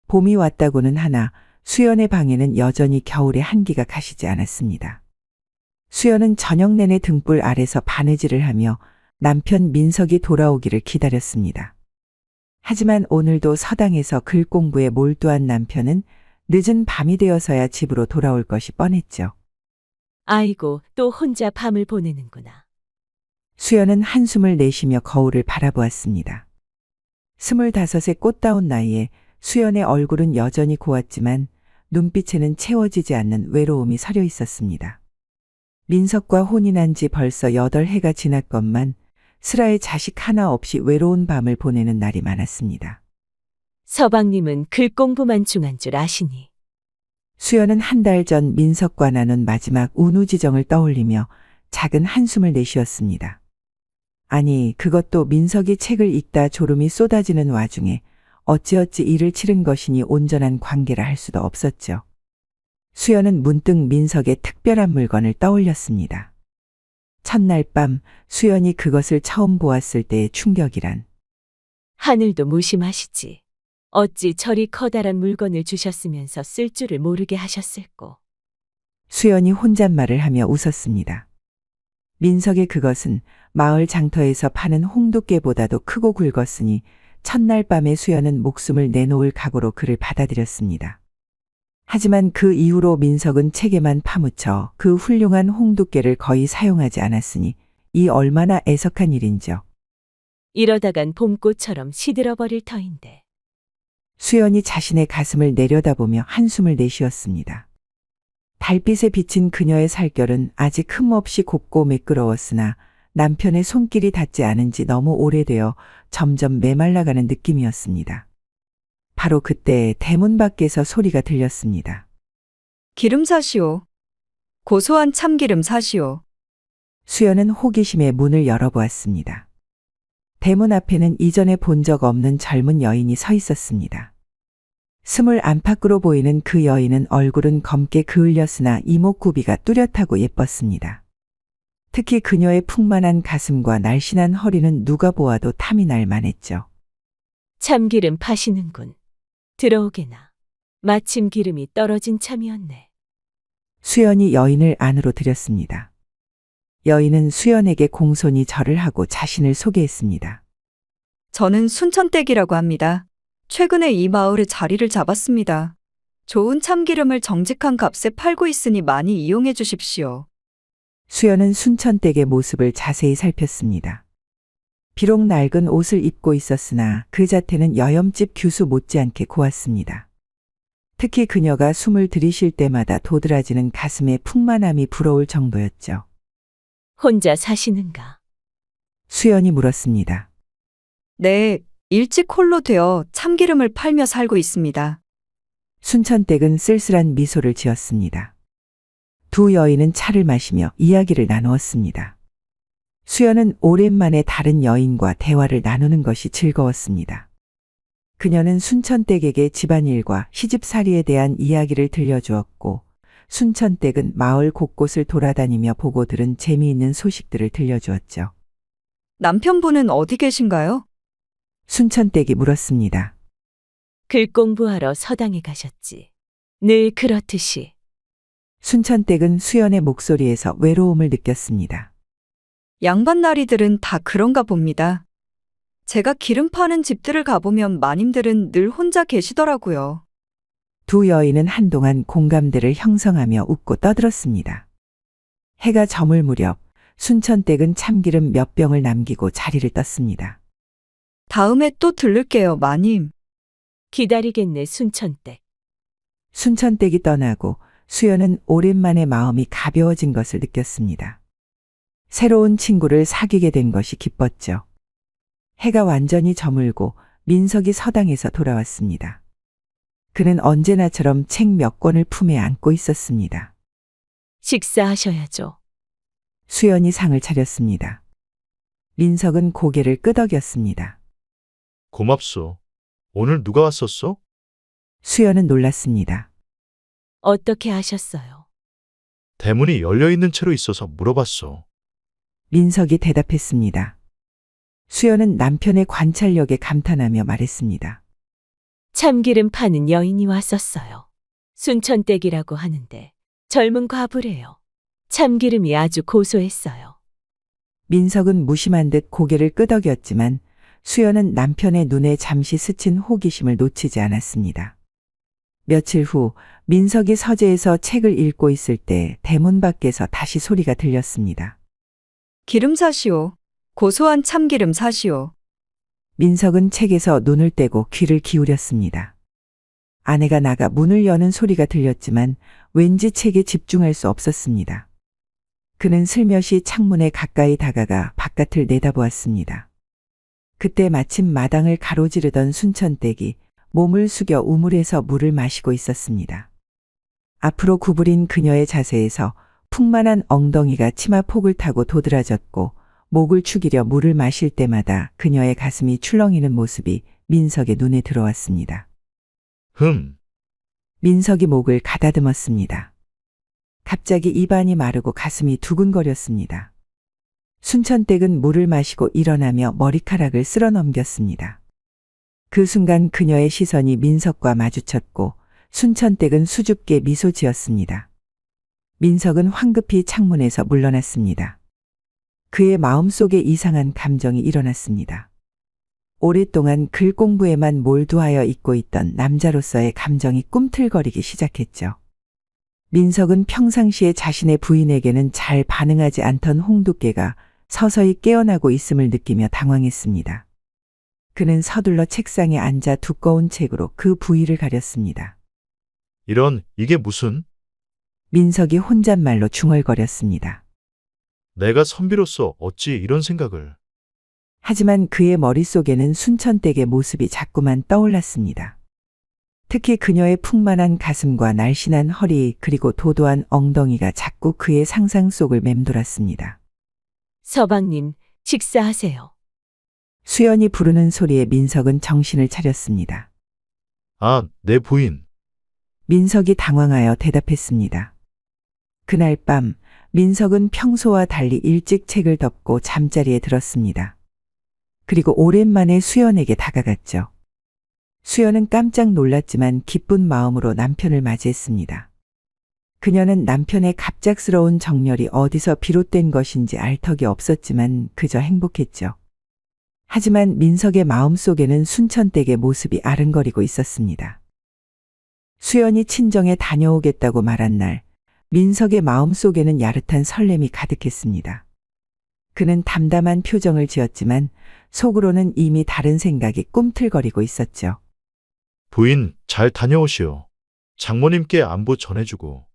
봄이 왔다고는 하나 수연의 방에는 여전히 겨울의 한기가 가시지 않았습니다. 수연은 저녁 내내 등불 아래서 바느질을 하며 남편 민석이 돌아오기를 기다렸습니다. 하지만 오늘도 서당에서 글 공부에 몰두한 남편은 늦은 밤이 되어서야 집으로 돌아올 것이 뻔했죠. 아이고, 또 혼자 밤을 보내는구나. 수연은 한숨을 내쉬며 거울을 바라보았습니다. 25의 꽃다운 나이에 수연의 얼굴은 여전히 고왔지만 눈빛에는 채워지지 않는 외로움이 서려 있었습니다. 민석과 혼인한 지 벌써 8해가 지났건만 슬아의 자식 하나 없이 외로운 밤을 보내는 날이 많았습니다. 서방님은 글 공부만 중한 줄 아시니. 수연은 한 달 전 민석과 나눈 마지막 운우지정을 떠올리며 작은 한숨을 내쉬었습니다. 아니, 그것도 민석이 책을 읽다 졸음이 쏟아지는 와중에 어찌어찌 일을 치른 것이니 온전한 관계라 할 수도 없었죠. 수연은 문득 민석의 특별한 물건을 떠올렸습니다. 첫날 밤 수연이 그것을 처음 보았을 때의 충격이란. 하늘도 무심하시지. 어찌 저리 커다란 물건을 주셨으면서 쓸 줄을 모르게 하셨을꼬. 수연이 혼잣말을 하며 웃었습니다. 민석의 그것은 마을 장터에서 파는 홍두깨보다도 크고 굵었으니 첫날 밤에 수연은 목숨을 내놓을 각오로 그를 받아들였습니다. 하지만 그 이후로 민석은 책에만 파묻혀 그 훌륭한 홍두깨를 거의 사용하지 않았으니 이 얼마나 애석한 일인지요. 이러다간 봄꽃처럼 시들어버릴 터인데. 수연이 자신의 가슴을 내려다보며 한숨을 내쉬었습니다. 달빛에 비친 그녀의 살결은 아직 흠없이 곱고 매끄러웠으나 남편의 손길이 닿지 않은 지 너무 오래되어 점점 메말라가는 느낌이었습니다. 바로 그때 대문 밖에서 소리가 들렸습니다. 기름 사시오. 고소한 참기름 사시오. 수연은 호기심에 문을 열어보았습니다. 대문 앞에는 이전에 본 적 없는 젊은 여인이 서 있었습니다. 20 안팎으로 보이는 그 여인은 얼굴은 검게 그을렸으나 이목구비가 뚜렷하고 예뻤습니다. 특히 그녀의 풍만한 가슴과 날씬한 허리는 누가 보아도 탐이 날 만했죠. 참기름 파시는군. 들어오게나. 마침 기름이 떨어진 참이었네. 수연이 여인을 안으로 들였습니다. 여인은 수연에게 공손히 절을 하고 자신을 소개했습니다. 저는 순천댁이라고 합니다. 최근에 이 마을에 자리를 잡았습니다. 좋은 참기름을 정직한 값에 팔고 있으니 많이 이용해 주십시오. 수연은 순천댁의 모습을 자세히 살폈습니다. 비록 낡은 옷을 입고 있었으나 그 자태는 여염집 규수 못지않게 고왔습니다. 특히 그녀가 숨을 들이쉴 때마다 도드라지는 가슴의 풍만함이 부러울 정도였죠. 혼자 사시는가? 수연이 물었습니다. 네, 일찍 홀로 되어 참기름을 팔며 살고 있습니다. 순천댁은 쓸쓸한 미소를 지었습니다. 두 여인은 차를 마시며 이야기를 나누었습니다. 수연은 오랜만에 다른 여인과 대화를 나누는 것이 즐거웠습니다. 그녀는 순천댁에게 집안일과 시집살이에 대한 이야기를 들려주었고 순천댁은 마을 곳곳을 돌아다니며 보고 들은 재미있는 소식들을 들려주었죠. 남편분은 어디 계신가요? 순천댁이 물었습니다. 글 공부하러 서당에 가셨지. 늘 그렇듯이. 순천댁은 수연의 목소리에서 외로움을 느꼈습니다. 양반나리들은 다 그런가 봅니다. 제가 기름 파는 집들을 가보면 마님들은 늘 혼자 계시더라고요. 두 여인은 한동안 공감대를 형성하며 웃고 떠들었습니다. 해가 저물 무렵 순천댁은 참기름 몇 병을 남기고 자리를 떴습니다. 다음에 또 들를게요, 마님. 기다리겠네, 순천댁. 순천댁이 떠나고 수연은 오랜만에 마음이 가벼워진 것을 느꼈습니다. 새로운 친구를 사귀게 된 것이 기뻤죠. 해가 완전히 저물고 민석이 서당에서 돌아왔습니다. 그는 언제나처럼 책 몇 권을 품에 안고 있었습니다. 식사하셔야죠. 수연이 상을 차렸습니다. 민석은 고개를 끄덕였습니다. 고맙소. 오늘 누가 왔었어? 수연은 놀랐습니다. 어떻게 아셨어요? 대문이 열려있는 채로 있어서 물어봤어. 민석이 대답했습니다. 수연은 남편의 관찰력에 감탄하며 말했습니다. 참기름 파는 여인이 왔었어요. 순천댁이라고 하는데 젊은 과부래요. 참기름이 아주 고소했어요. 민석은 무심한 듯 고개를 끄덕였지만 수연은 남편의 눈에 잠시 스친 호기심을 놓치지 않았습니다. 며칠 후 민석이 서재에서 책을 읽고 있을 때 대문 밖에서 다시 소리가 들렸습니다. 기름 사시오. 고소한 참기름 사시오. 민석은 책에서 눈을 떼고 귀를 기울였습니다. 아내가 나가 문을 여는 소리가 들렸지만 왠지 책에 집중할 수 없었습니다. 그는 슬며시 창문에 가까이 다가가 바깥을 내다보았습니다. 그때 마침 마당을 가로지르던 순천댁이 몸을 숙여 우물에서 물을 마시고 있었습니다. 앞으로 구부린 그녀의 자세에서 풍만한 엉덩이가 치마폭을 타고 도드라졌고 목을 축이려 물을 마실 때마다 그녀의 가슴이 출렁이는 모습이 민석의 눈에 들어왔습니다. 민석이 목을 가다듬었습니다. 갑자기 입안이 마르고 가슴이 두근거렸습니다. 순천댁은 물을 마시고 일어나며 머리카락을 쓸어 넘겼습니다. 그 순간 그녀의 시선이 민석과 마주쳤고 순천댁은 수줍게 미소 지었습니다. 민석은 황급히 창문에서 물러났습니다. 그의 마음속에 이상한 감정이 일어났습니다. 오랫동안 글 공부에만 몰두하여 있고 있던 남자로서의 감정이 꿈틀거리기 시작했죠. 민석은 평상시에 자신의 부인에게는 잘 반응하지 않던 홍두깨가 서서히 깨어나고 있음을 느끼며 당황했습니다. 그는 서둘러 책상에 앉아 두꺼운 책으로 그 부위를 가렸습니다. 이게 무슨? 민석이 혼잣말로 중얼거렸습니다. 내가 선비로서 어찌 이런 생각을. 하지만 그의 머릿속에는 순천댁의 모습이 자꾸만 떠올랐습니다. 특히 그녀의 풍만한 가슴과 날씬한 허리 그리고 도도한 엉덩이가 자꾸 그의 상상 속을 맴돌았습니다. 서방님, 식사하세요. 수연이 부르는 소리에 민석은 정신을 차렸습니다. 아, 내 부인. 민석이 당황하여 대답했습니다. 그날 밤 민석은 평소와 달리 일찍 책을 덮고 잠자리에 들었습니다. 그리고 오랜만에 수연에게 다가갔죠. 수연은 깜짝 놀랐지만 기쁜 마음으로 남편을 맞이했습니다. 그녀는 남편의 갑작스러운 정열이 어디서 비롯된 것인지 알 턱이 없었지만 그저 행복했죠. 하지만 민석의 마음속에는 순천댁의 모습이 아른거리고 있었습니다. 수연이 친정에 다녀오겠다고 말한 날, 민석의 마음속에는 야릇한 설렘이 가득했습니다. 그는 담담한 표정을 지었지만 속으로는 이미 다른 생각이 꿈틀거리고 있었죠. 부인, 잘 다녀오시오. 장모님께 안부 전해주고.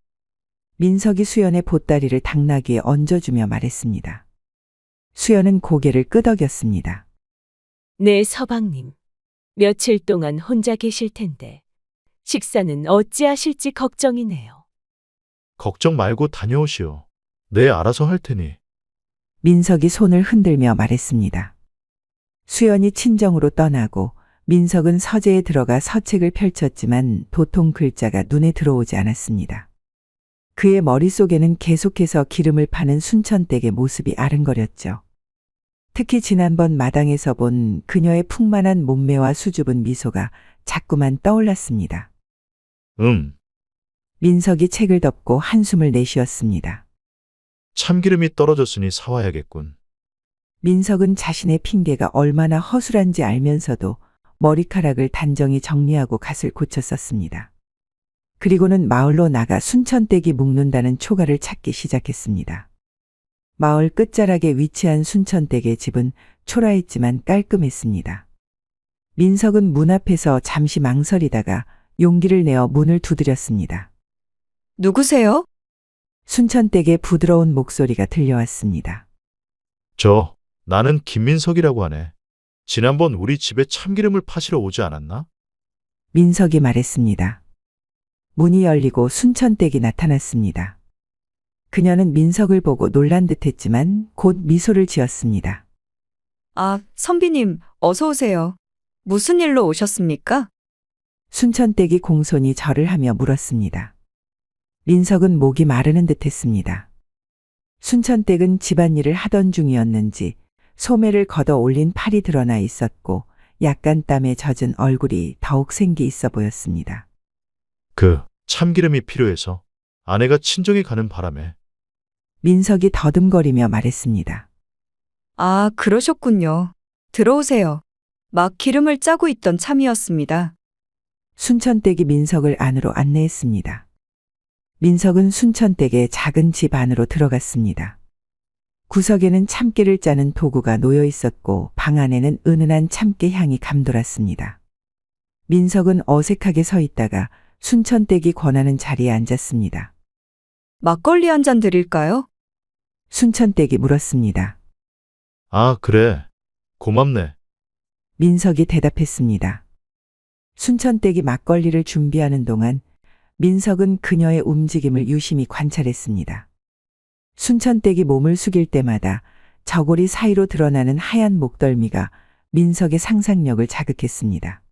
민석이 수연의 보따리를 당나귀에 얹어주며 말했습니다. 수연은 고개를 끄덕였습니다. 네, 서방님. 며칠 동안 혼자 계실 텐데 식사는 어찌하실지 걱정이네요. 걱정 말고 다녀오시오. 네, 알아서 할 테니. 민석이 손을 흔들며 말했습니다. 수연이 친정으로 떠나고 민석은 서재에 들어가 서책을 펼쳤지만 도통 글자가 눈에 들어오지 않았습니다. 그의 머릿속에는 계속해서 기름을 파는 순천댁의 모습이 아른거렸죠. 특히 지난번 마당에서 본 그녀의 풍만한 몸매와 수줍은 미소가 자꾸만 떠올랐습니다. 민석이 책을 덮고 한숨을 내쉬었습니다. 참기름이 떨어졌으니 사와야겠군. 민석은 자신의 핑계가 얼마나 허술한지 알면서도 머리카락을 단정히 정리하고 갓을 고쳤었습니다. 그리고는 마을로 나가 순천댁이 묵는다는 초가를 찾기 시작했습니다. 마을 끝자락에 위치한 순천댁의 집은 초라했지만 깔끔했습니다. 민석은 문 앞에서 잠시 망설이다가 용기를 내어 문을 두드렸습니다. 누구세요? 순천댁의 부드러운 목소리가 들려왔습니다. 나는 김민석이라고 하네. 지난번 우리 집에 참기름을 파시러 오지 않았나? 민석이 말했습니다. 문이 열리고 순천댁이 나타났습니다. 그녀는 민석을 보고 놀란 듯했지만 곧 미소를 지었습니다. 아, 선비님, 어서 오세요. 무슨 일로 오셨습니까? 순천댁이 공손히 절을 하며 물었습니다. 민석은 목이 마르는 듯했습니다. 순천댁은 집안일을 하던 중이었는지 소매를 걷어 올린 팔이 드러나 있었고 약간 땀에 젖은 얼굴이 더욱 생기 있어 보였습니다. 그 참기름이 필요해서 아내가 친정에 가는 바람에. 민석이 더듬거리며 말했습니다. 아, 그러셨군요. 들어오세요. 막 기름을 짜고 있던 참이었습니다. 순천댁이 민석을 안으로 안내했습니다. 민석은 순천댁의 작은 집 안으로 들어갔습니다. 구석에는 참깨를 짜는 도구가 놓여 있었고 방 안에는 은은한 참깨 향이 감돌았습니다. 민석은 어색하게 서 있다가 순천댁이 권하는 자리에 앉았습니다. 막걸리 한 잔 드릴까요? 순천댁이 물었습니다. 아, 그래. 고맙네. 민석이 대답했습니다. 순천댁이 막걸리를 준비하는 동안 민석은 그녀의 움직임을 유심히 관찰했습니다. 순천댁이 몸을 숙일 때마다 저고리 사이로 드러나는 하얀 목덜미가 민석의 상상력을 자극했습니다.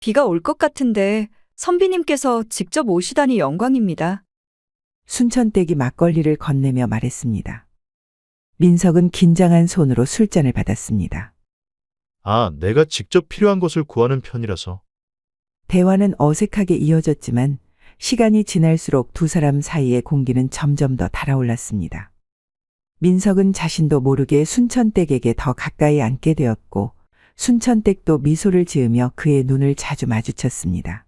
비가 올 것 같은데 선비님께서 직접 오시다니 영광입니다. 순천댁이 막걸리를 건네며 말했습니다. 민석은 긴장한 손으로 술잔을 받았습니다. 아, 내가 직접 필요한 것을 구하는 편이라서. 대화는 어색하게 이어졌지만 시간이 지날수록 두 사람 사이의 공기는 점점 더 달아올랐습니다. 민석은 자신도 모르게 순천댁에게 더 가까이 앉게 되었고 순천댁도 미소를 지으며 그의 눈을 자주 마주쳤습니다.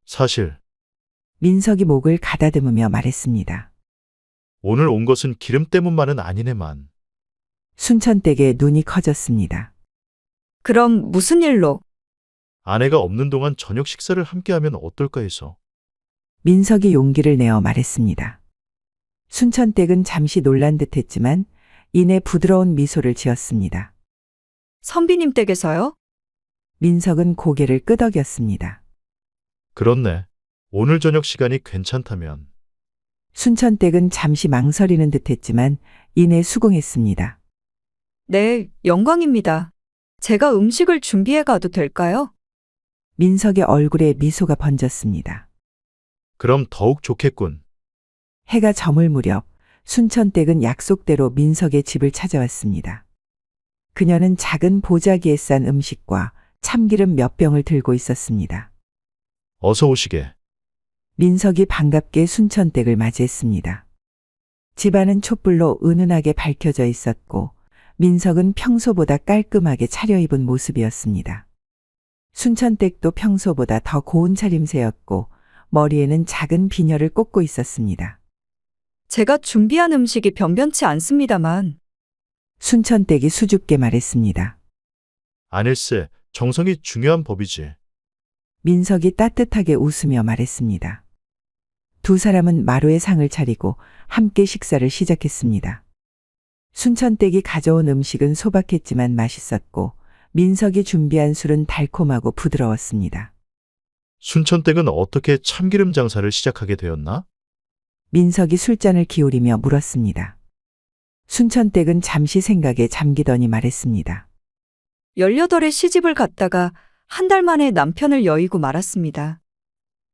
사실 민석이 목을 가다듬으며 말했습니다. 오늘 온 것은 기름 때문만은 아니네만. 순천댁의 눈이 커졌습니다. 그럼 무슨 일로? 아내가 없는 동안 저녁 식사를 함께하면 어떨까 해서. 민석이 용기를 내어 말했습니다. 순천댁은 잠시 놀란 듯했지만 이내 부드러운 미소를 지었습니다. 선비님 댁에서요? 민석은 고개를 끄덕였습니다. 그렇네. 오늘 저녁 시간이 괜찮다면. 순천댁은 잠시 망설이는 듯했지만 이내 수긍했습니다. 네, 영광입니다. 제가 음식을 준비해 가도 될까요? 민석의 얼굴에 미소가 번졌습니다. 그럼 더욱 좋겠군. 해가 저물 무렵 순천댁은 약속대로 민석의 집을 찾아왔습니다. 그녀는 작은 보자기에 싼 음식과 참기름 몇 병을 들고 있었습니다. 어서 오시게. 민석이 반갑게 순천댁을 맞이했습니다. 집안은 촛불로 은은하게 밝혀져 있었고 민석은 평소보다 깔끔하게 차려입은 모습이었습니다. 순천댁도 평소보다 더 고운 차림새였고 머리에는 작은 비녀를 꽂고 있었습니다. 제가 준비한 음식이 변변치 않습니다만 순천댁이 수줍게 말했습니다. 아닐세, 정성이 중요한 법이지. 민석이 따뜻하게 웃으며 말했습니다. 두 사람은 마루에 상을 차리고 함께 식사를 시작했습니다. 순천댁이 가져온 음식은 소박했지만 맛있었고 민석이 준비한 술은 달콤하고 부드러웠습니다. 순천댁은 어떻게 참기름 장사를 시작하게 되었나? 민석이 술잔을 기울이며 물었습니다. 순천댁은 잠시 생각에 잠기더니 말했습니다. 18에 시집을 갔다가 한 달 만에 남편을 여의고 말았습니다.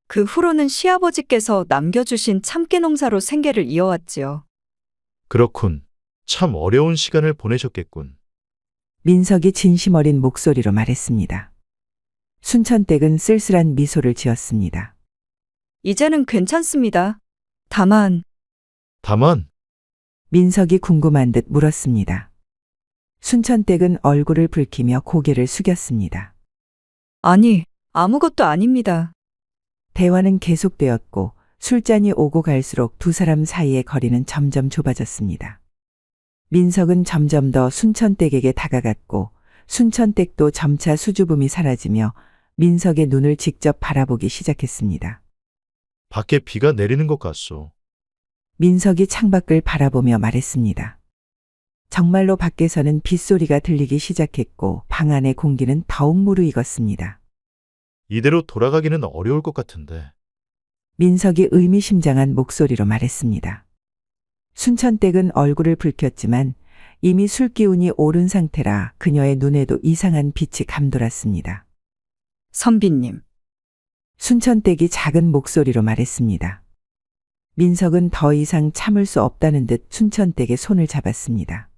그 후로는 시아버지께서 남겨주신 참깨 농사로 생계를 이어왔지요. 그렇군. 참 어려운 시간을 보내셨겠군. 민석이 진심 어린 목소리로 말했습니다. 순천댁은 쓸쓸한 미소를 지었습니다. 이제는 괜찮습니다. 다만 민석이 궁금한 듯 물었습니다. 순천댁은 얼굴을 붉히며 고개를 숙였습니다. 아니, 아무것도 아닙니다. 대화는 계속되었고 술잔이 오고 갈수록 두 사람 사이의 거리는 점점 좁아졌습니다. 민석은 점점 더 순천댁에게 다가갔고 순천댁도 점차 수줍음이 사라지며 민석의 눈을 직접 바라보기 시작했습니다. 밖에 비가 내리는 것 같소. 민석이 창밖을 바라보며 말했습니다. 정말로 밖에서는 빗소리가 들리기 시작했고 방 안의 공기는 더욱 무르익었습니다. 이대로 돌아가기는 어려울 것 같은데. 민석이 의미심장한 목소리로 말했습니다. 순천댁은 얼굴을 붉혔지만 이미 술기운이 오른 상태라 그녀의 눈에도 이상한 빛이 감돌았습니다. 선비님, 순천댁이 작은 목소리로 말했습니다. 민석은 더 이상 참을 수 없다는 듯 순천댁의 손을 잡았습니다.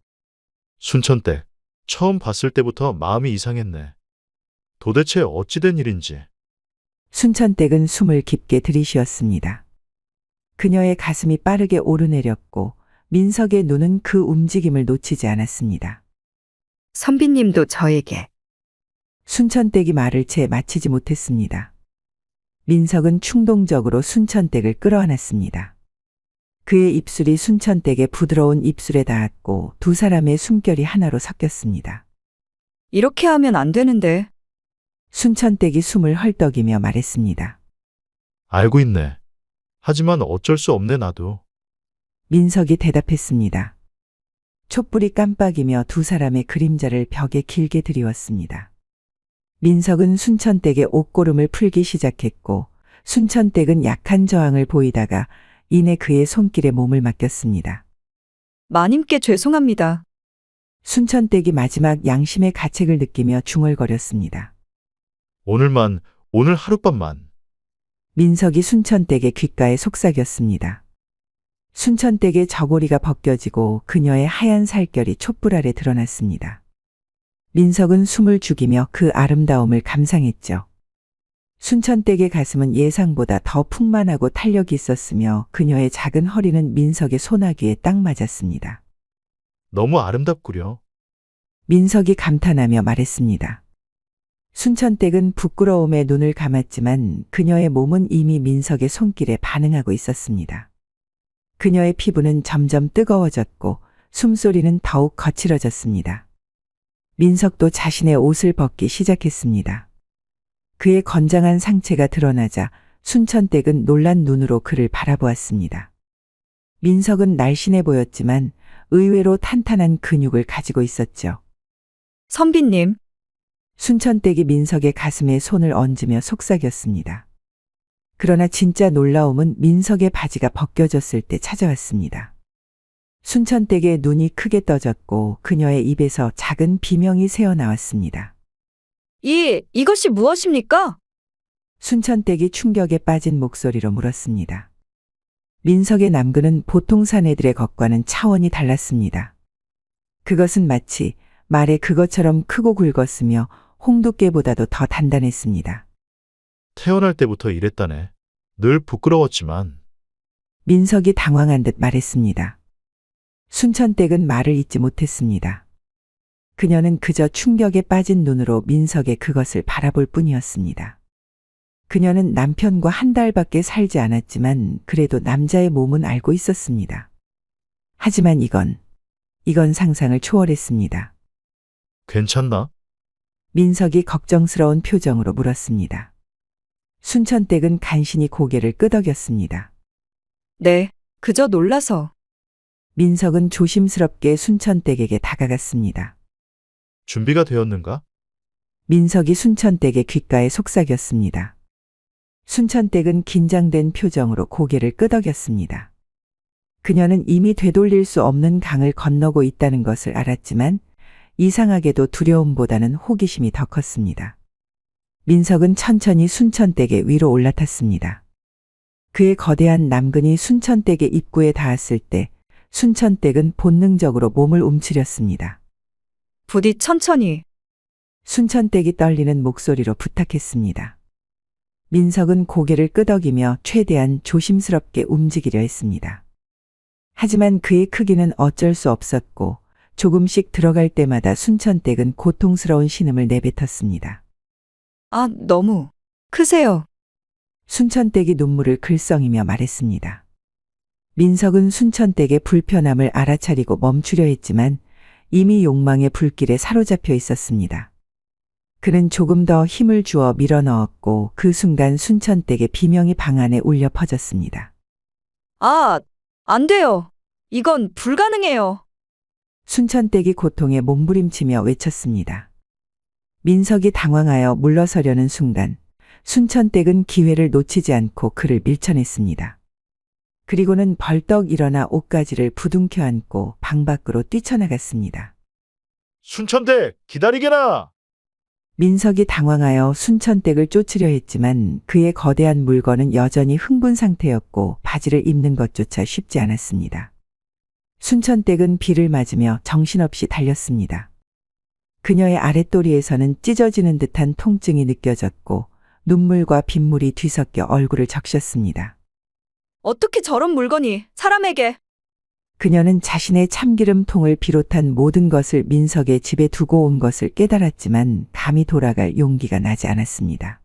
순천댁, 처음 봤을 때부터 마음이 이상했네. 도대체 어찌된 일인지. 순천댁은 숨을 깊게 들이쉬었습니다. 그녀의 가슴이 빠르게 오르내렸고 민석의 눈은 그 움직임을 놓치지 않았습니다. 선비님도 저에게. 순천댁이 말을 채 마치지 못했습니다. 민석은 충동적으로 순천댁을 끌어안았습니다. 그의 입술이 순천댁의 부드러운 입술에 닿았고 두 사람의 숨결이 하나로 섞였습니다. 이렇게 하면 안 되는데. 순천댁이 숨을 헐떡이며 말했습니다. 알고 있네. 하지만 어쩔 수 없네 나도. 민석이 대답했습니다. 촛불이 깜빡이며 두 사람의 그림자를 벽에 길게 드리웠습니다. 민석은 순천댁의 옷고름을 풀기 시작했고 순천댁은 약한 저항을 보이다가 이내 그의 손길에 몸을 맡겼습니다. 마님께 죄송합니다. 순천댁이 마지막 양심의 가책을 느끼며 중얼거렸습니다. 오늘 하룻밤만. 민석이 순천댁의 귓가에 속삭였습니다. 순천댁의 저고리가 벗겨지고 그녀의 하얀 살결이 촛불 아래 드러났습니다. 민석은 숨을 죽이며 그 아름다움을 감상했죠. 순천댁의 가슴은 예상보다 더 풍만하고 탄력이 있었으며 그녀의 작은 허리는 민석의 소나귀에 딱 맞았습니다. 너무 아름답구려. 민석이 감탄하며 말했습니다. 순천댁은 부끄러움에 눈을 감았지만 그녀의 몸은 이미 민석의 손길에 반응하고 있었습니다. 그녀의 피부는 점점 뜨거워졌고 숨소리는 더욱 거칠어졌습니다. 민석도 자신의 옷을 벗기 시작했습니다. 그의 건장한 상체가 드러나자 순천댁은 놀란 눈으로 그를 바라보았습니다. 민석은 날씬해 보였지만 의외로 탄탄한 근육을 가지고 있었죠. 선비님, 순천댁이 민석의 가슴에 손을 얹으며 속삭였습니다. 그러나 진짜 놀라움은 민석의 바지가 벗겨졌을 때 찾아왔습니다. 순천댁의 눈이 크게 떠졌고 그녀의 입에서 작은 비명이 새어나왔습니다. 이것이 무엇입니까? 순천댁이 충격에 빠진 목소리로 물었습니다. 민석의 남근은 보통 사내들의 것과는 차원이 달랐습니다. 그것은 마치 말에 그것처럼 크고 굵었으며 홍두깨보다도 더 단단했습니다. 태어날 때부터 이랬다네. 늘 부끄러웠지만. 민석이 당황한 듯 말했습니다. 순천댁은 말을 잇지 못했습니다. 그녀는 그저 충격에 빠진 눈으로 민석의 그것을 바라볼 뿐이었습니다. 그녀는 남편과 한 달밖에 살지 않았지만 그래도 남자의 몸은 알고 있었습니다. 하지만 이건 상상을 초월했습니다. 괜찮나? 민석이 걱정스러운 표정으로 물었습니다. 순천댁은 간신히 고개를 끄덕였습니다. 네, 그저 놀라서. 민석은 조심스럽게 순천댁에게 다가갔습니다. 준비가 되었는가? 민석이 순천댁의 귓가에 속삭였습니다. 순천댁은 긴장된 표정으로 고개를 끄덕였습니다. 그녀는 이미 되돌릴 수 없는 강을 건너고 있다는 것을 알았지만 이상하게도 두려움보다는 호기심이 더 컸습니다. 민석은 천천히 순천댁의 위로 올라탔습니다. 그의 거대한 남근이 순천댁의 입구에 닿았을 때 순천댁은 본능적으로 몸을 움츠렸습니다. 부디 천천히. 순천댁이 떨리는 목소리로 부탁했습니다. 민석은 고개를 끄덕이며 최대한 조심스럽게 움직이려 했습니다. 하지만 그의 크기는 어쩔 수 없었고 조금씩 들어갈 때마다 순천댁은 고통스러운 신음을 내뱉었습니다. 너무 크세요. 순천댁이 눈물을 글썽이며 말했습니다. 민석은 순천댁의 불편함을 알아차리고 멈추려 했지만 이미 욕망의 불길에 사로잡혀 있었습니다. 그는 조금 더 힘을 주어 밀어넣었고 그 순간 순천댁의 비명이 방 안에 울려 퍼졌습니다. 안 돼요. 이건 불가능해요. 순천댁이 고통에 몸부림치며 외쳤습니다. 민석이 당황하여 물러서려는 순간 순천댁은 기회를 놓치지 않고 그를 밀쳐냈습니다. 그리고는 벌떡 일어나 옷가지를 부둥켜 안고 방 밖으로 뛰쳐나갔습니다. 순천댁 기다리게나. 민석이 당황하여 순천댁을 쫓으려 했지만 그의 거대한 물건은 여전히 흥분 상태였고 바지를 입는 것조차 쉽지 않았습니다. 순천댁은 비를 맞으며 정신없이 달렸습니다. 그녀의 아랫도리에서는 찢어지는 듯한 통증이 느껴졌고 눈물과 빗물이 뒤섞여 얼굴을 적셨습니다. 어떻게 저런 물건이 사람에게? 그녀는 자신의 참기름통을 비롯한 모든 것을 민석의 집에 두고 온 것을 깨달았지만 감히 돌아갈 용기가 나지 않았습니다.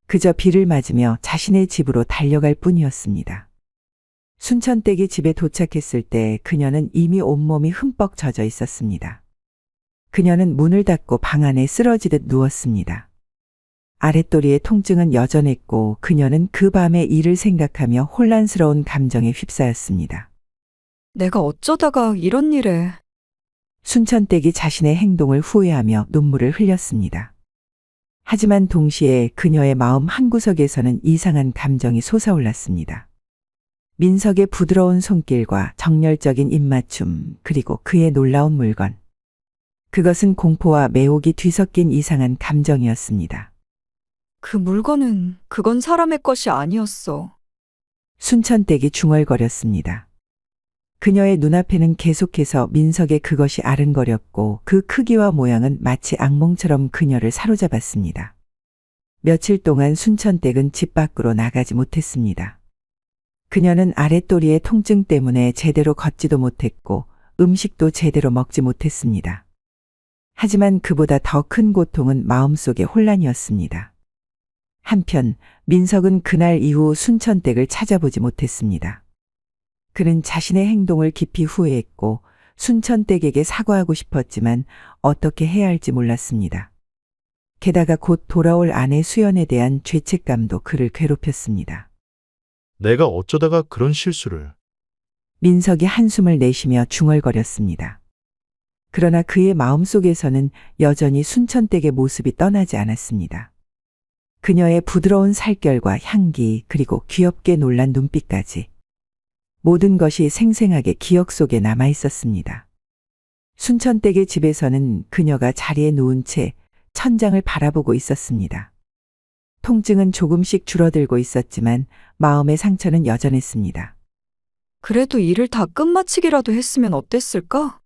그저 비를 맞으며 자신의 집으로 달려갈 뿐이었습니다. 순천댁이 집에 도착했을 때 그녀는 이미 온몸이 흠뻑 젖어 있었습니다. 그녀는 문을 닫고 방 안에 쓰러지듯 누웠습니다. 아랫도리의 통증은 여전했고 그녀는 그 밤의 일을 생각하며 혼란스러운 감정에 휩싸였습니다. 내가 어쩌다가 이런 일에. 순천댁이 자신의 행동을 후회하며 눈물을 흘렸습니다. 하지만 동시에 그녀의 마음 한구석에서는 이상한 감정이 솟아올랐습니다. 민석의 부드러운 손길과 정열적인 입맞춤, 그리고 그의 놀라운 물건. 그것은 공포와 매혹이 뒤섞인 이상한 감정이었습니다. 그 물건은 그건 사람의 것이 아니었어. 순천댁이 중얼거렸습니다. 그녀의 눈앞에는 계속해서 민석의 그것이 아른거렸고 그 크기와 모양은 마치 악몽처럼 그녀를 사로잡았습니다. 며칠 동안 순천댁은 집 밖으로 나가지 못했습니다. 그녀는 아랫도리의 통증 때문에 제대로 걷지도 못했고 음식도 제대로 먹지 못했습니다. 하지만 그보다 더 큰 고통은 마음속의 혼란이었습니다. 한편 민석은 그날 이후 순천댁을 찾아보지 못했습니다. 그는 자신의 행동을 깊이 후회했고 순천댁에게 사과하고 싶었지만 어떻게 해야 할지 몰랐습니다. 게다가 곧 돌아올 아내 수연에 대한 죄책감도 그를 괴롭혔습니다. 내가 어쩌다가 그런 실수를. 민석이 한숨을 내쉬며 중얼거렸습니다. 그러나 그의 마음속에서는 여전히 순천댁의 모습이 떠나지 않았습니다. 그녀의 부드러운 살결과 향기, 그리고 귀엽게 놀란 눈빛까지. 모든 것이 생생하게 기억 속에 남아 있었습니다. 순천댁의 집에서는 그녀가 자리에 누운 채 천장을 바라보고 있었습니다. 통증은 조금씩 줄어들고 있었지만 마음의 상처는 여전했습니다. 그래도 일을 다 끝마치기라도 했으면 어땠을까?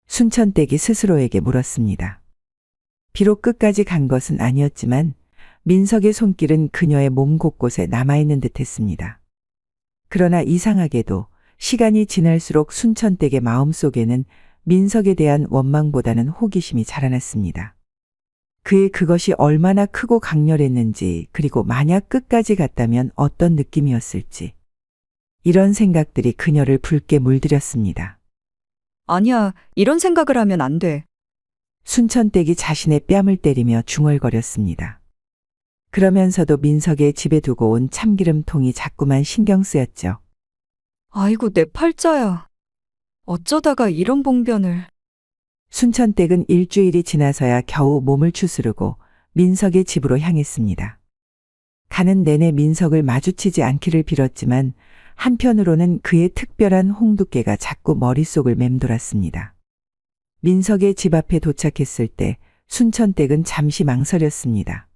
순천댁이 스스로에게 물었습니다. 비록 끝까지 간 것은 아니었지만 민석의 손길은 그녀의 몸 곳곳에 남아있는 듯했습니다. 그러나 이상하게도 시간이 지날수록 순천댁의 마음속에는 민석에 대한 원망보다는 호기심이 자라났습니다. 그의 그것이 얼마나 크고 강렬했는지, 그리고 만약 끝까지 갔다면 어떤 느낌이었을지. 이런 생각들이 그녀를 붉게 물들였습니다. 아니야, 이런 생각을 하면 안 돼. 순천댁이 자신의 뺨을 때리며 중얼거렸습니다. 그러면서도 민석의 집에 두고 온 참기름통이 자꾸만 신경 쓰였죠. 아이고, 내 팔자야. 어쩌다가 이런 봉변을. 순천댁은 일주일이 지나서야 겨우 몸을 추스르고 민석의 집으로 향했습니다. 가는 내내 민석을 마주치지 않기를 빌었지만 한편으로는 그의 특별한 홍두깨가 자꾸 머릿속을 맴돌았습니다. 민석의 집 앞에 도착했을 때 순천댁은 잠시 망설였습니다.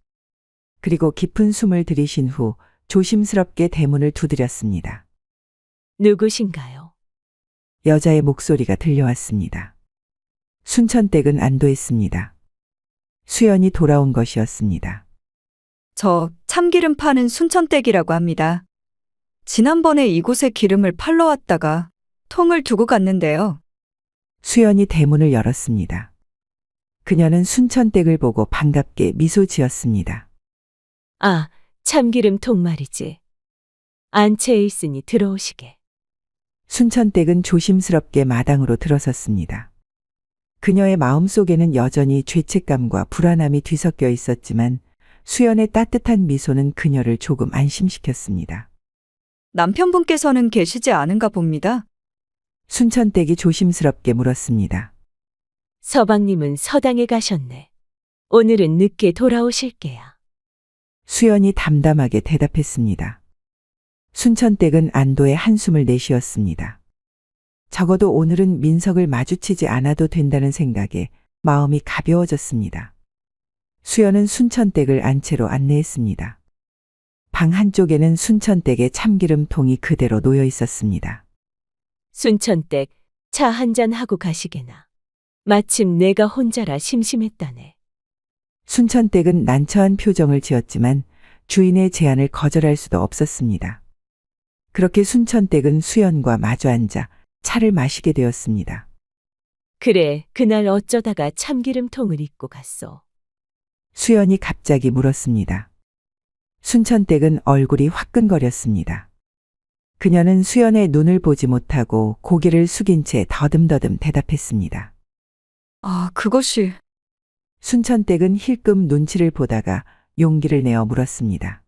그리고 깊은 숨을 들이신 후 조심스럽게 대문을 두드렸습니다. 누구신가요? 여자의 목소리가 들려왔습니다. 순천댁은 안도했습니다. 수연이 돌아온 것이었습니다. 저 참기름 파는 순천댁이라고 합니다. 지난번에 이곳에 기름을 팔러 왔다가 통을 두고 갔는데요. 수연이 대문을 열었습니다. 그녀는 순천댁을 보고 반갑게 미소 지었습니다. 아, 참기름통 말이지. 안채에 있으니 들어오시게. 순천댁은 조심스럽게 마당으로 들어섰습니다. 그녀의 마음속에는 여전히 죄책감과 불안함이 뒤섞여 있었지만 수연의 따뜻한 미소는 그녀를 조금 안심시켰습니다. 남편분께서는 계시지 않은가 봅니다. 순천댁이 조심스럽게 물었습니다. 서방님은 서당에 가셨네. 오늘은 늦게 돌아오실게야. 수연이 담담하게 대답했습니다. 순천댁은 안도의 한숨을 내쉬었습니다. 적어도 오늘은 민석을 마주치지 않아도 된다는 생각에 마음이 가벼워졌습니다. 수연은 순천댁을 안채로 안내했습니다. 방 한쪽에는 순천댁의 참기름통이 그대로 놓여 있었습니다. 순천댁 차 한잔 하고 가시게나. 마침 내가 혼자라 심심했다네. 순천댁은 난처한 표정을 지었지만 주인의 제안을 거절할 수도 없었습니다. 그렇게 순천댁은 수연과 마주 앉아 차를 마시게 되었습니다. 그래, 그날 어쩌다가 참기름통을 입고 갔어. 수연이 갑자기 물었습니다. 순천댁은 얼굴이 화끈거렸습니다. 그녀는 수연의 눈을 보지 못하고 고개를 숙인 채 더듬더듬 대답했습니다. 아, 그것이 순천댁은 힐끔 눈치를 보다가 용기를 내어 물었습니다.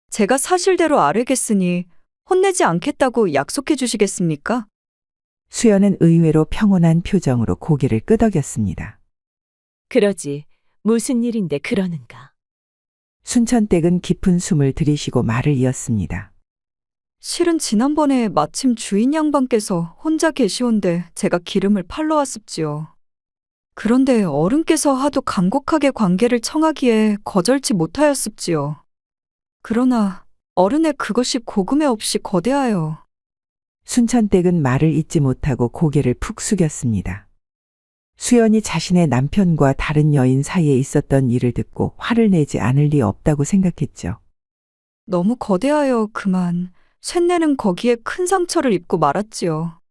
제가 사실대로 아뢰겠으니 혼내지 않겠다고 약속해 주시겠습니까? 수연은 의외로 평온한 표정으로 고개를 끄덕였습니다. 그러지. 무슨 일인데 그러는가? 순천댁은 깊은 숨을 들이쉬고 말을 이었습니다. 실은 지난번에 마침 주인 양반께서 혼자 계시온데 제가 기름을 팔러 왔습지요. 그런데 어른께서 하도 간곡하게 관계를 청하기에 거절치 못하였습지요. 그러나 어른의 그것이 고금에 없이 거대하여. 순천댁은 말을 잇지 못하고 고개를 푹 숙였습니다. 수연이 자신의 남편과 다른 여인 사이에 있었던 일을 듣고 화를 내지 않을 리 없다고 생각했죠. 너무 거대하여 그만 쇳내는 거기에 큰 상처를 입고 말았지요.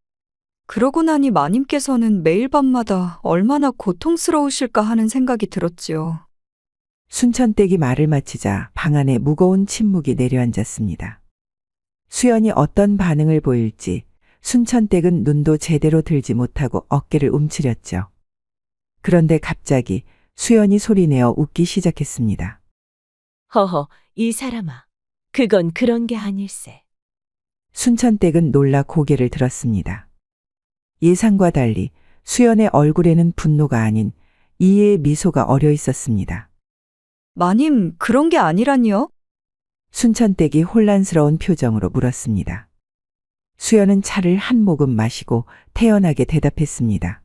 그러고 나니 마님께서는 매일 밤마다 얼마나 고통스러우실까 하는 생각이 들었지요. 순천댁이 말을 마치자 방 안에 무거운 침묵이 내려앉았습니다. 수연이 어떤 반응을 보일지 순천댁은 눈도 제대로 들지 못하고 어깨를 움츠렸죠. 그런데 갑자기 수연이 소리내어 웃기 시작했습니다. 허허, 이 사람아. 그건 그런 게 아닐세. 순천댁은 놀라 고개를 들었습니다. 예상과 달리 수연의 얼굴에는 분노가 아닌 이해의 미소가 어려 있었습니다. 마님, 그런 게 아니라니요? 순천댁이 혼란스러운 표정으로 물었습니다. 수연은 차를 한 모금 마시고 태연하게 대답했습니다.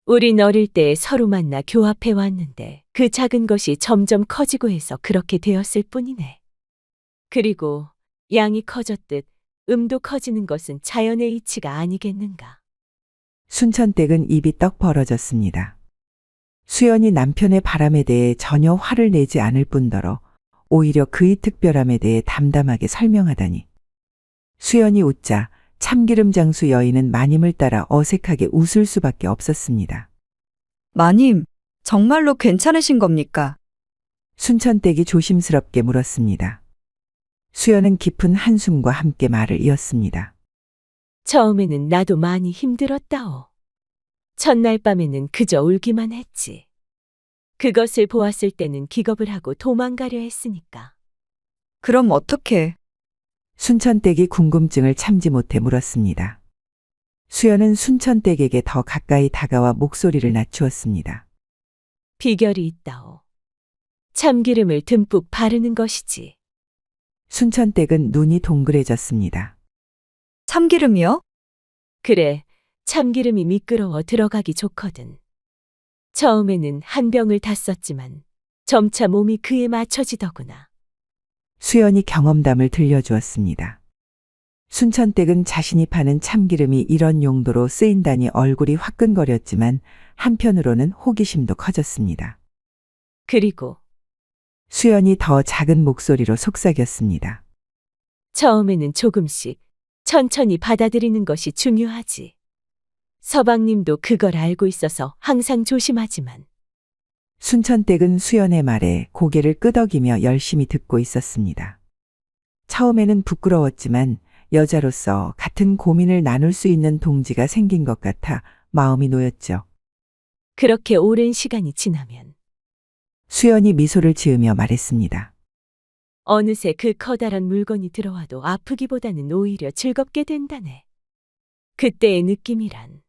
우린 어릴 때 서로 만나 교합해 왔는데 그 작은 것이 점점 커지고 해서 그렇게 되었을 뿐이네. 그리고 양이 커졌듯 음도 커지는 것은 자연의 이치가 아니겠는가. 순천댁은 입이 떡 벌어졌습니다. 수연이 남편의 바람에 대해 전혀 화를 내지 않을 뿐더러 오히려 그의 특별함에 대해 담담하게 설명하다니. 수연이 웃자 참기름 장수 여인은 마님을 따라 어색하게 웃을 수밖에 없었습니다. 마님, 정말로 괜찮으신 겁니까? 순천댁이 조심스럽게 물었습니다. 수연은 깊은 한숨과 함께 말을 이었습니다. 처음에는 나도 많이 힘들었다오. 첫날 밤에는 그저 울기만 했지. 그것을 보았을 때는 기겁을 하고 도망가려 했으니까. 그럼 어떻게? 순천댁이 궁금증을 참지 못해 물었습니다. 수연은 순천댁에게 더 가까이 다가와 목소리를 낮추었습니다. 비결이 있다오. 참기름을 듬뿍 바르는 것이지. 순천댁은 눈이 동그래졌습니다. 참기름이요? 그래, 참기름이 미끄러워 들어가기 좋거든. 처음에는 한 병을 다 썼지만 점차 몸이 그에 맞춰지더구나. 수연이 경험담을 들려주었습니다. 순천댁은 자신이 파는 참기름이 이런 용도로 쓰인다니 얼굴이 화끈거렸지만 한편으로는 호기심도 커졌습니다. 그리고 수연이 더 작은 목소리로 속삭였습니다. 처음에는 조금씩 천천히 받아들이는 것이 중요하지. 서방님도 그걸 알고 있어서 항상 조심하지만. 순천댁은 수연의 말에 고개를 끄덕이며 열심히 듣고 있었습니다. 처음에는 부끄러웠지만 여자로서 같은 고민을 나눌 수 있는 동지가 생긴 것 같아 마음이 놓였죠. 그렇게 오랜 시간이 지나면 수연이 미소를 지으며 말했습니다. 어느새 그 커다란 물건이 들어와도 아프기보다는 오히려 즐겁게 된다네. 그때의 느낌이란.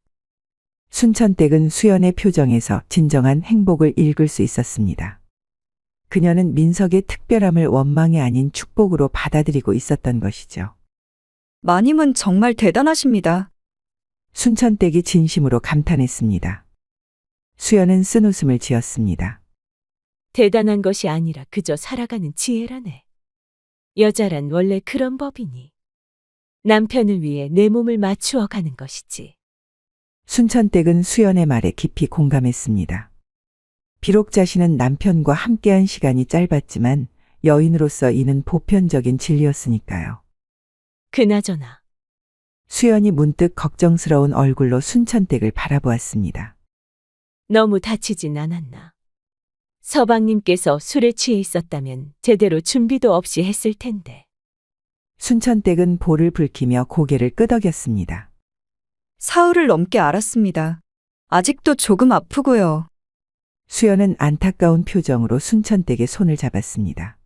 순천댁은 수연의 표정에서 진정한 행복을 읽을 수 있었습니다. 그녀는 민석의 특별함을 원망이 아닌 축복으로 받아들이고 있었던 것이죠. 마님은 정말 대단하십니다. 순천댁이 진심으로 감탄했습니다. 수연은 쓴웃음을 지었습니다. 대단한 것이 아니라 그저 살아가는 지혜라네. 여자란 원래 그런 법이니. 남편을 위해 내 몸을 맞추어 가는 것이지. 순천댁은 수연의 말에 깊이 공감했습니다. 비록 자신은 남편과 함께한 시간이 짧았지만 여인으로서 이는 보편적인 진리였으니까요. 그나저나 수연이 문득 걱정스러운 얼굴로 순천댁을 바라보았습니다. 너무 다치진 않았나? 서방님께서 술에 취해 있었다면 제대로 준비도 없이 했을 텐데. 순천댁은 볼을 붉히며 고개를 끄덕였습니다. 사흘을 넘게 앓았습니다. 아직도 조금 아프고요. 수연은 안타까운 표정으로 순천댁의 손을 잡았습니다.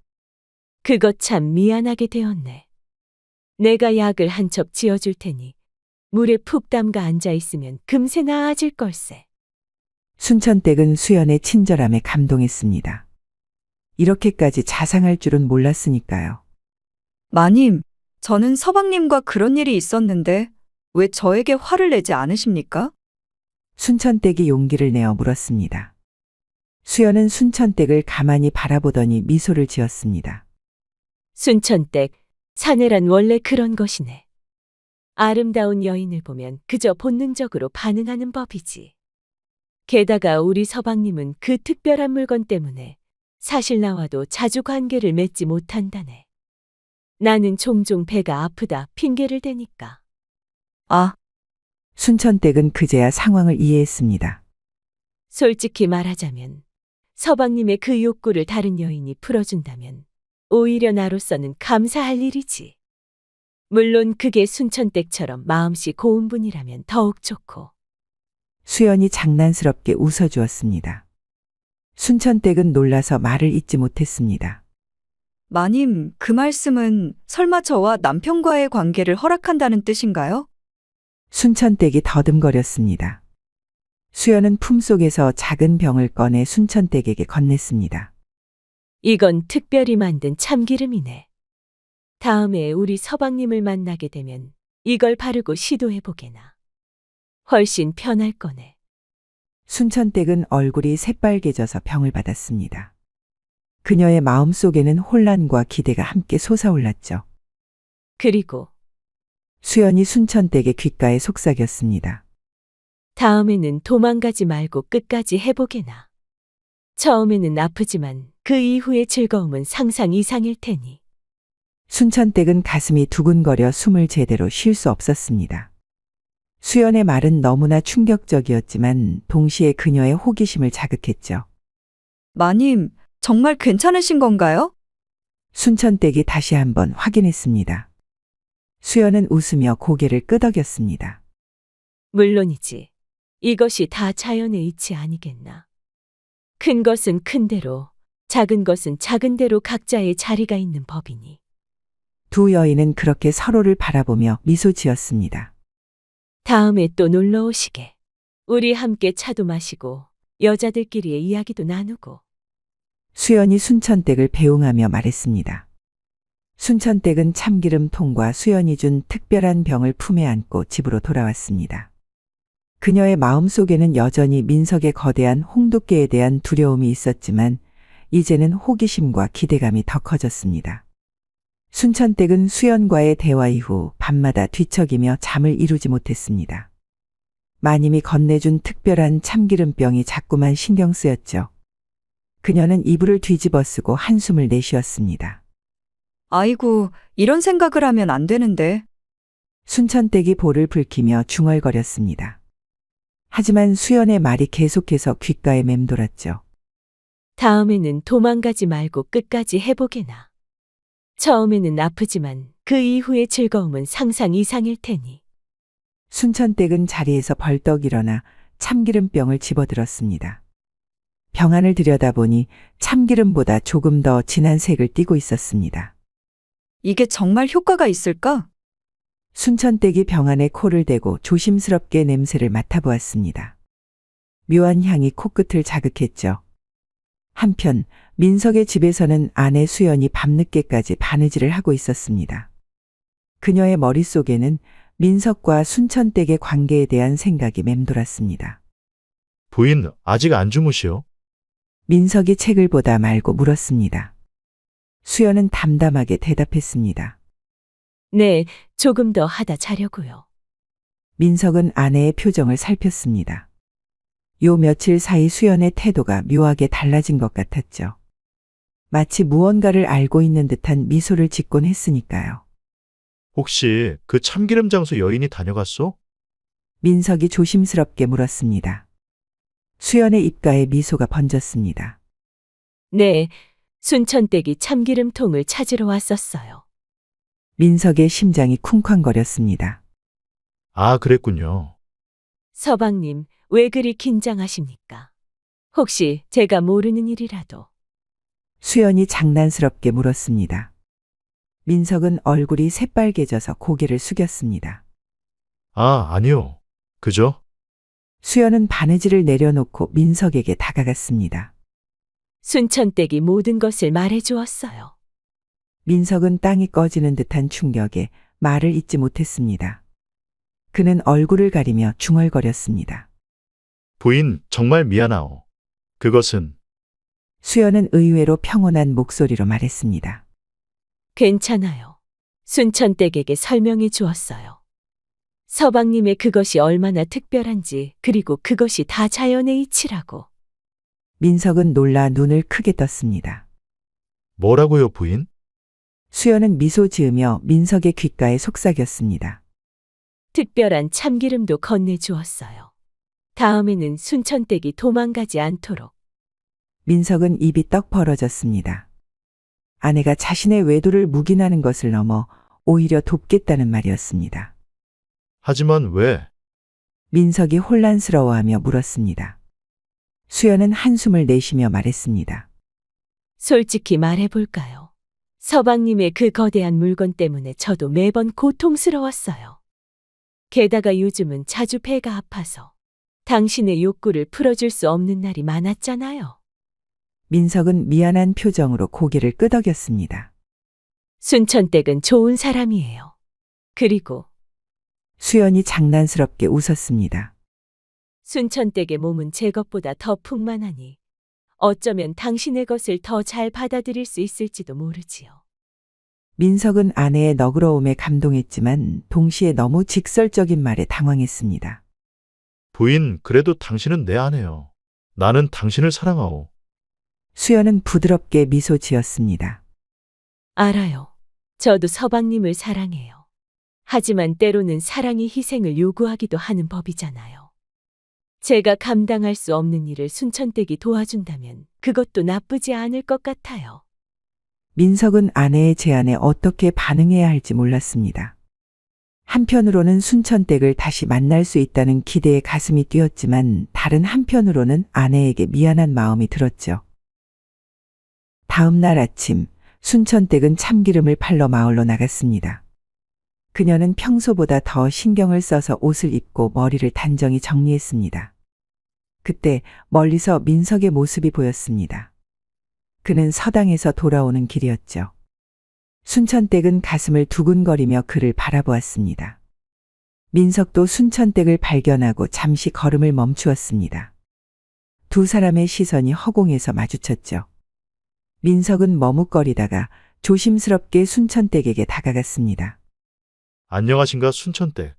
그것 참 미안하게 되었네. 내가 약을 한 첩 지어줄 테니 물에 푹 담가 앉아 있으면 금세 나아질 걸세. 순천댁은 수연의 친절함에 감동했습니다. 이렇게까지 자상할 줄은 몰랐으니까요. 마님, 저는 서방님과 그런 일이 있었는데 왜 저에게 화를 내지 않으십니까? 순천댁이 용기를 내어 물었습니다. 수연은 순천댁을 가만히 바라보더니 미소를 지었습니다. 순천댁, 사내란 원래 그런 것이네. 아름다운 여인을 보면 그저 본능적으로 반응하는 법이지. 게다가 우리 서방님은 그 특별한 물건 때문에 사실 나와도 자주 관계를 맺지 못한다네. 나는 종종 배가 아프다 핑계를 대니까. 아, 순천댁은 그제야 상황을 이해했습니다. 솔직히 말하자면 서방님의 그 욕구를 다른 여인이 풀어준다면 오히려 나로서는 감사할 일이지. 물론 그게 순천댁처럼 마음씨 고운 분이라면 더욱 좋고. 수연이 장난스럽게 웃어주었습니다. 순천댁은 놀라서 말을 잇지 못했습니다. 마님, 그 말씀은 설마 저와 남편과의 관계를 허락한다는 뜻인가요? 순천댁이 더듬거렸습니다. 수연은 품속에서 작은 병을 꺼내 순천댁에게 건넸습니다. 이건 특별히 만든 참기름이네. 다음에 우리 서방님을 만나게 되면 이걸 바르고 시도해보게나. 훨씬 편할 거네. 순천댁은 얼굴이 새빨개져서 병을 받았습니다. 그녀의 마음속에는 혼란과 기대가 함께 솟아올랐죠. 그리고 수연이 순천댁의 귓가에 속삭였습니다. 다음에는 도망가지 말고 끝까지 해보게나. 처음에는 아프지만 그 이후의 즐거움은 상상 이상일 테니. 순천댁은 가슴이 두근거려 숨을 제대로 쉴 수 없었습니다. 수연의 말은 너무나 충격적이었지만 동시에 그녀의 호기심을 자극했죠. 마님, 정말 괜찮으신 건가요? 순천댁이 다시 한번 확인했습니다. 수연은 웃으며 고개를 끄덕였습니다. 물론이지. 이것이 다 자연의 이치 아니겠나. 큰 것은 큰 대로, 작은 것은 작은 대로 각자의 자리가 있는 법이니. 두 여인은 그렇게 서로를 바라보며 미소 지었습니다. 다음에 또 놀러 오시게. 우리 함께 차도 마시고 여자들끼리의 이야기도 나누고. 수연이 순천댁을 배웅하며 말했습니다. 순천댁은 참기름통과 수연이 준 특별한 병을 품에 안고 집으로 돌아왔습니다. 그녀의 마음속에는 여전히 민석의 거대한 홍두깨에 대한 두려움이 있었지만 이제는 호기심과 기대감이 더 커졌습니다. 순천댁은 수연과의 대화 이후 밤마다 뒤척이며 잠을 이루지 못했습니다. 마님이 건네준 특별한 참기름병이 자꾸만 신경 쓰였죠. 그녀는 이불을 뒤집어 쓰고 한숨을 내쉬었습니다. 아이고, 이런 생각을 하면 안 되는데. 순천댁이 볼을 붉히며 중얼거렸습니다. 하지만 수연의 말이 계속해서 귓가에 맴돌았죠. 다음에는 도망가지 말고 끝까지 해보게나. 처음에는 아프지만 그 이후의 즐거움은 상상 이상일 테니. 순천댁은 자리에서 벌떡 일어나 참기름병을 집어들었습니다. 병 안을 들여다보니 참기름보다 조금 더 진한 색을 띠고 있었습니다. 이게 정말 효과가 있을까? 순천댁이 병 안에 코를 대고 조심스럽게 냄새를 맡아보았습니다. 묘한 향이 코끝을 자극했죠. 한편 민석의 집에서는 아내 수연이 밤늦게까지 바느질을 하고 있었습니다. 그녀의 머릿속에는 민석과 순천댁의 관계에 대한 생각이 맴돌았습니다. 부인, 아직 안 주무시오? 민석이 책을 보다 말고 물었습니다. 수연은 담담하게 대답했습니다. 네, 조금 더 하다 자려고요. 민석은 아내의 표정을 살폈습니다. 요 며칠 사이 수연의 태도가 묘하게 달라진 것 같았죠. 마치 무언가를 알고 있는 듯한 미소를 짓곤 했으니까요. 혹시 그 참기름 장소 여인이 다녀갔소? 민석이 조심스럽게 물었습니다. 수연의 입가에 미소가 번졌습니다. 네, 순천댁이 참기름통을 찾으러 왔었어요. 민석의 심장이 쿵쾅거렸습니다. 아, 그랬군요. 서방님, 왜 그리 긴장하십니까? 혹시 제가 모르는 일이라도. 수연이 장난스럽게 물었습니다. 민석은 얼굴이 새빨개져서 고개를 숙였습니다. 아, 아니요. 그죠? 수연은 바느질을 내려놓고 민석에게 다가갔습니다. 순천댁이 모든 것을 말해 주었어요. 민석은 땅이 꺼지는 듯한 충격에 말을 잇지 못했습니다. 그는 얼굴을 가리며 중얼거렸습니다. 부인, 정말 미안하오. 그것은 수연은 의외로 평온한 목소리로 말했습니다. 괜찮아요. 순천댁에게 설명해 주었어요. 서방님의 그것이 얼마나 특별한지, 그리고 그것이 다 자연의 이치라고. 민석은 놀라 눈을 크게 떴습니다. 뭐라고요, 부인? 수연은 미소 지으며 민석의 귓가에 속삭였습니다. 특별한 참기름도 건네주었어요. 다음에는 순천댁이 도망가지 않도록. 민석은 입이 떡 벌어졌습니다. 아내가 자신의 외도를 묵인하는 것을 넘어 오히려 돕겠다는 말이었습니다. 하지만 왜? 민석이 혼란스러워하며 물었습니다. 수연은 한숨을 내쉬며 말했습니다. 솔직히 말해볼까요? 서방님의 그 거대한 물건 때문에 저도 매번 고통스러웠어요. 게다가 요즘은 자주 배가 아파서 당신의 욕구를 풀어줄 수 없는 날이 많았잖아요. 민석은 미안한 표정으로 고개를 끄덕였습니다. 순천댁은 좋은 사람이에요. 그리고 수연이 장난스럽게 웃었습니다. 순천댁의 몸은 제 것보다 더 풍만하니 어쩌면 당신의 것을 더 잘 받아들일 수 있을지도 모르지요. 민석은 아내의 너그러움에 감동했지만 동시에 너무 직설적인 말에 당황했습니다. 부인, 그래도 당신은 내 아내요. 나는 당신을 사랑하오. 수연은 부드럽게 미소 지었습니다. 알아요. 저도 서방님을 사랑해요. 하지만 때로는 사랑이 희생을 요구하기도 하는 법이잖아요. 제가 감당할 수 없는 일을 순천댁이 도와준다면 그것도 나쁘지 않을 것 같아요. 민석은 아내의 제안에 어떻게 반응해야 할지 몰랐습니다. 한편으로는 순천댁을 다시 만날 수 있다는 기대에 가슴이 뛰었지만 다른 한편으로는 아내에게 미안한 마음이 들었죠. 다음 날 아침 순천댁은 참기름을 팔러 마을로 나갔습니다. 그녀는 평소보다 더 신경을 써서 옷을 입고 머리를 단정히 정리했습니다. 그때 멀리서 민석의 모습이 보였습니다. 그는 서당에서 돌아오는 길이었죠. 순천댁은 가슴을 두근거리며 그를 바라보았습니다. 민석도 순천댁을 발견하고 잠시 걸음을 멈추었습니다. 두 사람의 시선이 허공에서 마주쳤죠. 민석은 머뭇거리다가 조심스럽게 순천댁에게 다가갔습니다. 안녕하신가, 순천댁.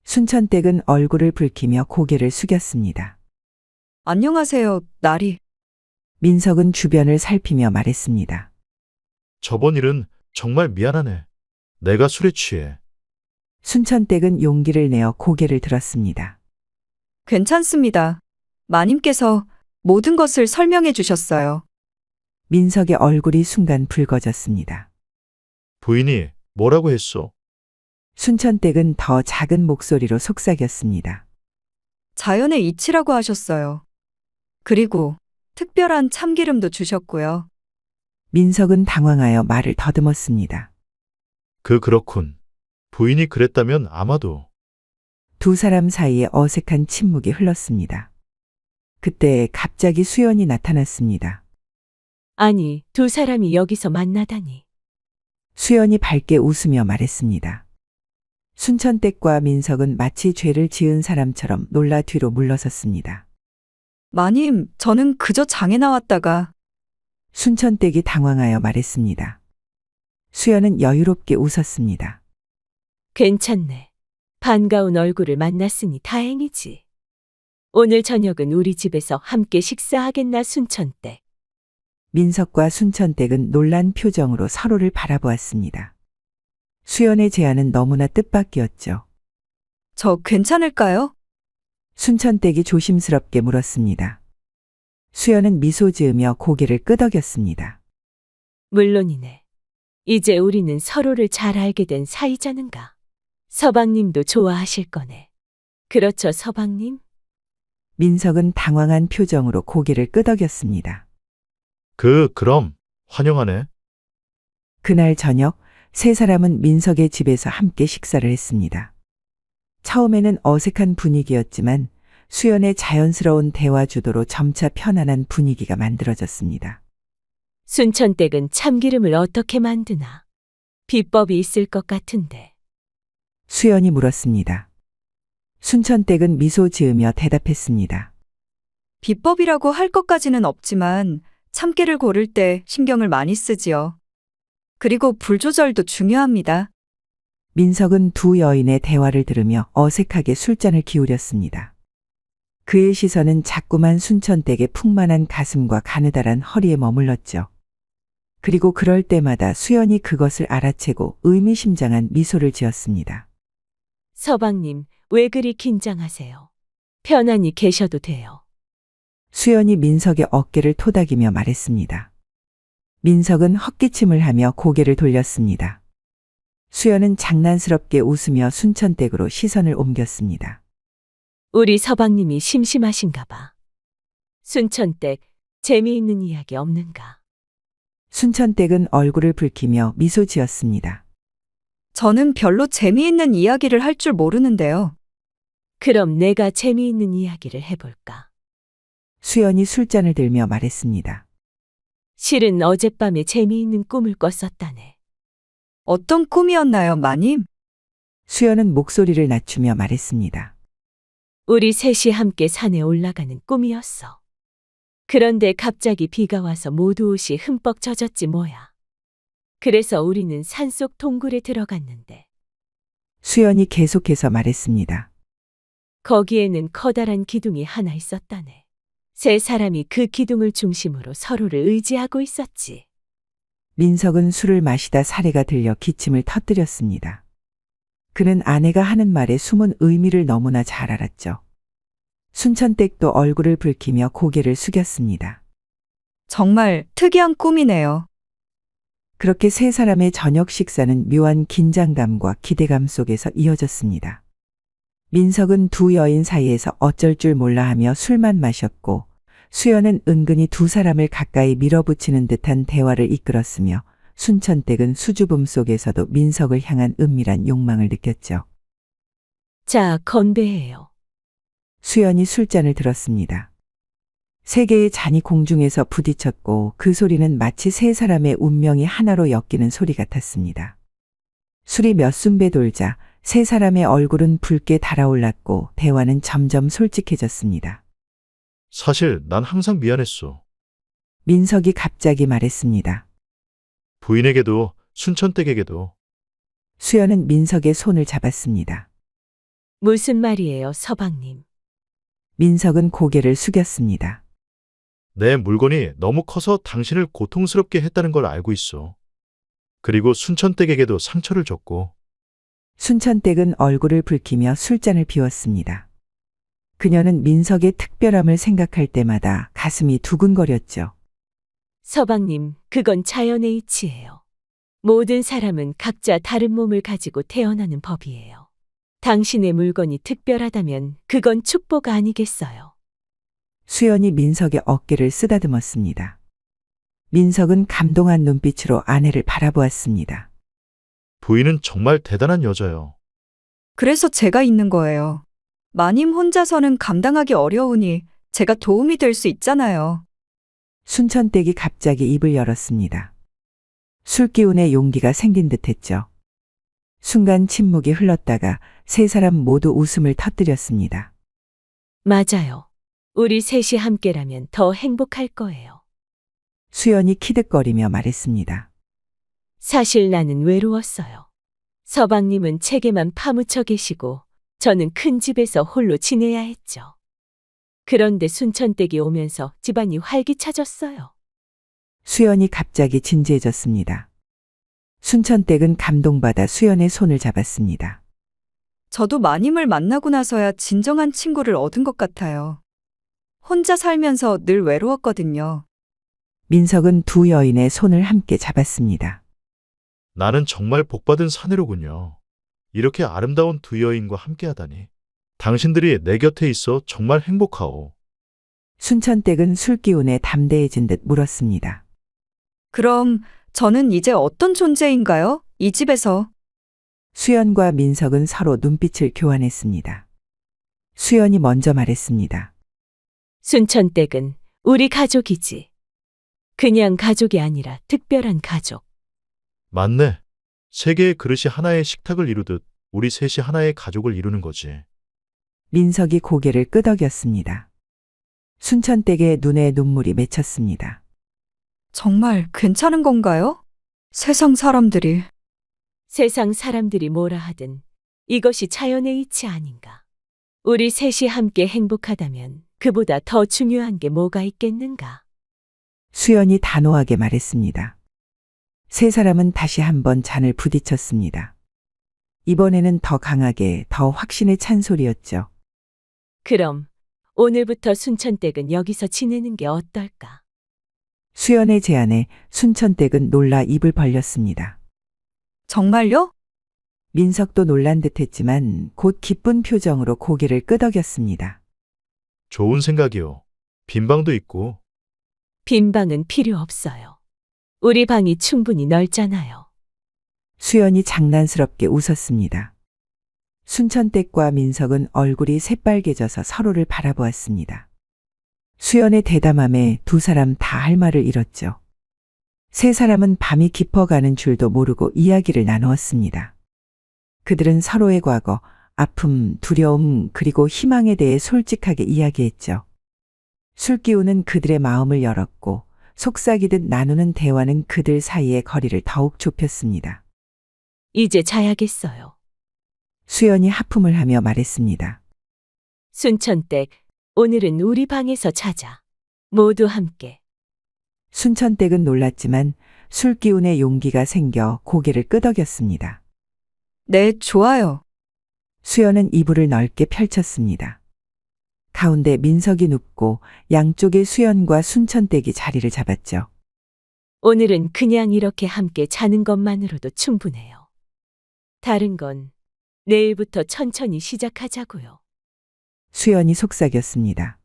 순천댁은 얼굴을 붉히며 고개를 숙였습니다. 안녕하세요, 나리. 민석은 주변을 살피며 말했습니다. 저번 일은 정말 미안하네. 내가 술에 취해. 순천댁은 용기를 내어 고개를 들었습니다. 괜찮습니다. 마님께서 모든 것을 설명해 주셨어요. 민석의 얼굴이 순간 붉어졌습니다. 부인이 뭐라고 했소? 순천댁은 더 작은 목소리로 속삭였습니다. 자연의 이치라고 하셨어요. 그리고 특별한 참기름도 주셨고요. 민석은 당황하여 말을 더듬었습니다. 그렇군. 부인이 그랬다면 아마도. 두 사람 사이에 어색한 침묵이 흘렀습니다. 그때 갑자기 수연이 나타났습니다. 아니, 두 사람이 여기서 만나다니. 수연이 밝게 웃으며 말했습니다. 순천댁과 민석은 마치 죄를 지은 사람처럼 놀라 뒤로 물러섰습니다. 마님, 저는 그저 장에 나왔다가 순천댁이 당황하여 말했습니다. 수연은 여유롭게 웃었습니다. 괜찮네. 반가운 얼굴을 만났으니 다행이지. 오늘 저녁은 우리 집에서 함께 식사하겠나 순천댁. 민석과 순천댁은 놀란 표정으로 서로를 바라보았습니다. 수연의 제안은 너무나 뜻밖이었죠. 저 괜찮을까요? 순천댁이 조심스럽게 물었습니다. 수연은 미소 지으며 고개를 끄덕였습니다. 물론이네. 이제 우리는 서로를 잘 알게 된 사이자는가. 서방님도 좋아하실 거네. 그렇죠, 서방님? 민석은 당황한 표정으로 고개를 끄덕였습니다. 그럼, 환영하네. 그날 저녁 세 사람은 민석의 집에서 함께 식사를 했습니다. 처음에는 어색한 분위기였지만 수연의 자연스러운 대화 주도로 점차 편안한 분위기가 만들어졌습니다. 순천댁은 참기름을 어떻게 만드나? 비법이 있을 것 같은데. 수연이 물었습니다. 순천댁은 미소 지으며 대답했습니다. 비법이라고 할 것까지는 없지만 참깨를 고를 때 신경을 많이 쓰지요. 그리고 불 조절도 중요합니다. 민석은 두 여인의 대화를 들으며 어색하게 술잔을 기울였습니다. 그의 시선은 자꾸만 순천댁의 풍만한 가슴과 가느다란 허리에 머물렀죠. 그리고 그럴 때마다 수연이 그것을 알아채고 의미심장한 미소를 지었습니다. 서방님, 왜 그리 긴장하세요? 편안히 계셔도 돼요. 수연이 민석의 어깨를 토닥이며 말했습니다. 민석은 헛기침을 하며 고개를 돌렸습니다. 수연은 장난스럽게 웃으며 순천댁으로 시선을 옮겼습니다. 우리 서방님이 심심하신가 봐. 순천댁, 재미있는 이야기 없는가? 순천댁은 얼굴을 붉히며 미소 지었습니다. 저는 별로 재미있는 이야기를 할 줄 모르는데요. 그럼 내가 재미있는 이야기를 해볼까? 수연이 술잔을 들며 말했습니다. 실은 어젯밤에 재미있는 꿈을 꿨었다네. 어떤 꿈이었나요, 마님? 수연은 목소리를 낮추며 말했습니다. 우리 셋이 함께 산에 올라가는 꿈이었어. 그런데 갑자기 비가 와서 모두 옷이 흠뻑 젖었지 뭐야. 그래서 우리는 산속 동굴에 들어갔는데 수연이 계속해서 말했습니다. 거기에는 커다란 기둥이 하나 있었다네. 세 사람이 그 기둥을 중심으로 서로를 의지하고 있었지. 민석은 술을 마시다 사례가 들려 기침을 터뜨렸습니다. 그는 아내가 하는 말의 숨은 의미를 너무나 잘 알았죠. 순천댁도 얼굴을 붉히며 고개를 숙였습니다. 정말 특이한 꿈이네요. 그렇게 세 사람의 저녁 식사는 묘한 긴장감과 기대감 속에서 이어졌습니다. 민석은 두 여인 사이에서 어쩔 줄 몰라 하며 술만 마셨고 수연은 은근히 두 사람을 가까이 밀어붙이는 듯한 대화를 이끌었으며 순천댁은 수줍음 속에서도 민석을 향한 은밀한 욕망을 느꼈죠. 자, 건배해요. 수연이 술잔을 들었습니다. 세 개의 잔이 공중에서 부딪혔고 그 소리는 마치 세 사람의 운명이 하나로 엮이는 소리 같았습니다. 술이 몇 순배 돌자 세 사람의 얼굴은 붉게 달아올랐고 대화는 점점 솔직해졌습니다. 사실 난 항상 미안했어. 민석이 갑자기 말했습니다. 부인에게도, 순천댁에게도. 수연은 민석의 손을 잡았습니다. 무슨 말이에요, 서방님? 민석은 고개를 숙였습니다. 내 물건이 너무 커서 당신을 고통스럽게 했다는 걸 알고 있어. 그리고 순천댁에게도 상처를 줬고. 순천댁은 얼굴을 붉히며 술잔을 비웠습니다. 그녀는 민석의 특별함을 생각할 때마다 가슴이 두근거렸죠. 서방님, 그건 자연의 이치예요. 모든 사람은 각자 다른 몸을 가지고 태어나는 법이에요. 당신의 물건이 특별하다면 그건 축복 아니겠어요? 수연이 민석의 어깨를 쓰다듬었습니다. 민석은 감동한 눈빛으로 아내를 바라보았습니다. 부인은 정말 대단한 여자요. 그래서 제가 있는 거예요. 마님 혼자서는 감당하기 어려우니 제가 도움이 될 수 있잖아요. 순천댁이 갑자기 입을 열었습니다. 술기운에 용기가 생긴 듯했죠. 순간 침묵이 흘렀다가 세 사람 모두 웃음을 터뜨렸습니다. 맞아요. 우리 셋이 함께라면 더 행복할 거예요. 수연이 키득거리며 말했습니다. 사실 나는 외로웠어요. 서방님은 책에만 파묻혀 계시고 저는 큰 집에서 홀로 지내야 했죠. 그런데 순천댁이 오면서 집안이 활기차졌어요. 수연이 갑자기 진지해졌습니다. 순천댁은 감동받아 수연의 손을 잡았습니다. 저도 마님을 만나고 나서야 진정한 친구를 얻은 것 같아요. 혼자 살면서 늘 외로웠거든요. 민석은 두 여인의 손을 함께 잡았습니다. 나는 정말 복받은 사내로군요. 이렇게 아름다운 두 여인과 함께하다니. 당신들이 내 곁에 있어 정말 행복하오. 순천댁은 술 기운에 담대해진 듯 물었습니다. 그럼 저는 이제 어떤 존재인가요? 이 집에서. 수연과 민석은 서로 눈빛을 교환했습니다. 수연이 먼저 말했습니다. 순천댁은 우리 가족이지. 그냥 가족이 아니라 특별한 가족. 맞네. 세 개의 그릇이 하나의 식탁을 이루듯 우리 셋이 하나의 가족을 이루는 거지. 민석이 고개를 끄덕였습니다. 순천댁의 눈에 눈물이 맺혔습니다. 정말 괜찮은 건가요? 세상 사람들이. 세상 사람들이 뭐라 하든 이것이 자연의 이치 아닌가. 우리 셋이 함께 행복하다면 그보다 더 중요한 게 뭐가 있겠는가. 수연이 단호하게 말했습니다. 세 사람은 다시 한번 잔을 부딪혔습니다. 이번에는 더 강하게, 더 확신에 찬 소리였죠. 그럼 오늘부터 순천댁은 여기서 지내는 게 어떨까? 수연의 제안에 순천댁은 놀라 입을 벌렸습니다. 정말요? 민석도 놀란 듯했지만 곧 기쁜 표정으로 고개를 끄덕였습니다. 좋은 생각이오. 빈방도 있고. 빈 방은 필요 없어요. 우리 방이 충분히 넓잖아요. 수연이 장난스럽게 웃었습니다. 순천댁과 민석은 얼굴이 새빨개져서 서로를 바라보았습니다. 수연의 대담함에 두 사람 다 할 말을 잃었죠. 세 사람은 밤이 깊어가는 줄도 모르고 이야기를 나누었습니다. 그들은 서로의 과거, 아픔, 두려움, 그리고 희망에 대해 솔직하게 이야기했죠. 술기운은 그들의 마음을 열었고 속삭이듯 나누는 대화는 그들 사이의 거리를 더욱 좁혔습니다. 이제 자야겠어요. 수연이 하품을 하며 말했습니다. 순천댁, 오늘은 우리 방에서 자자. 모두 함께. 순천댁은 놀랐지만 술기운의 용기가 생겨 고개를 끄덕였습니다. 네, 좋아요. 수연은 이불을 넓게 펼쳤습니다. 가운데 민석이 눕고 양쪽에 수연과 순천댁이 자리를 잡았죠. 오늘은 그냥 이렇게 함께 자는 것만으로도 충분해요. 다른 건 내일부터 천천히 시작하자고요. 수연이 속삭였습니다.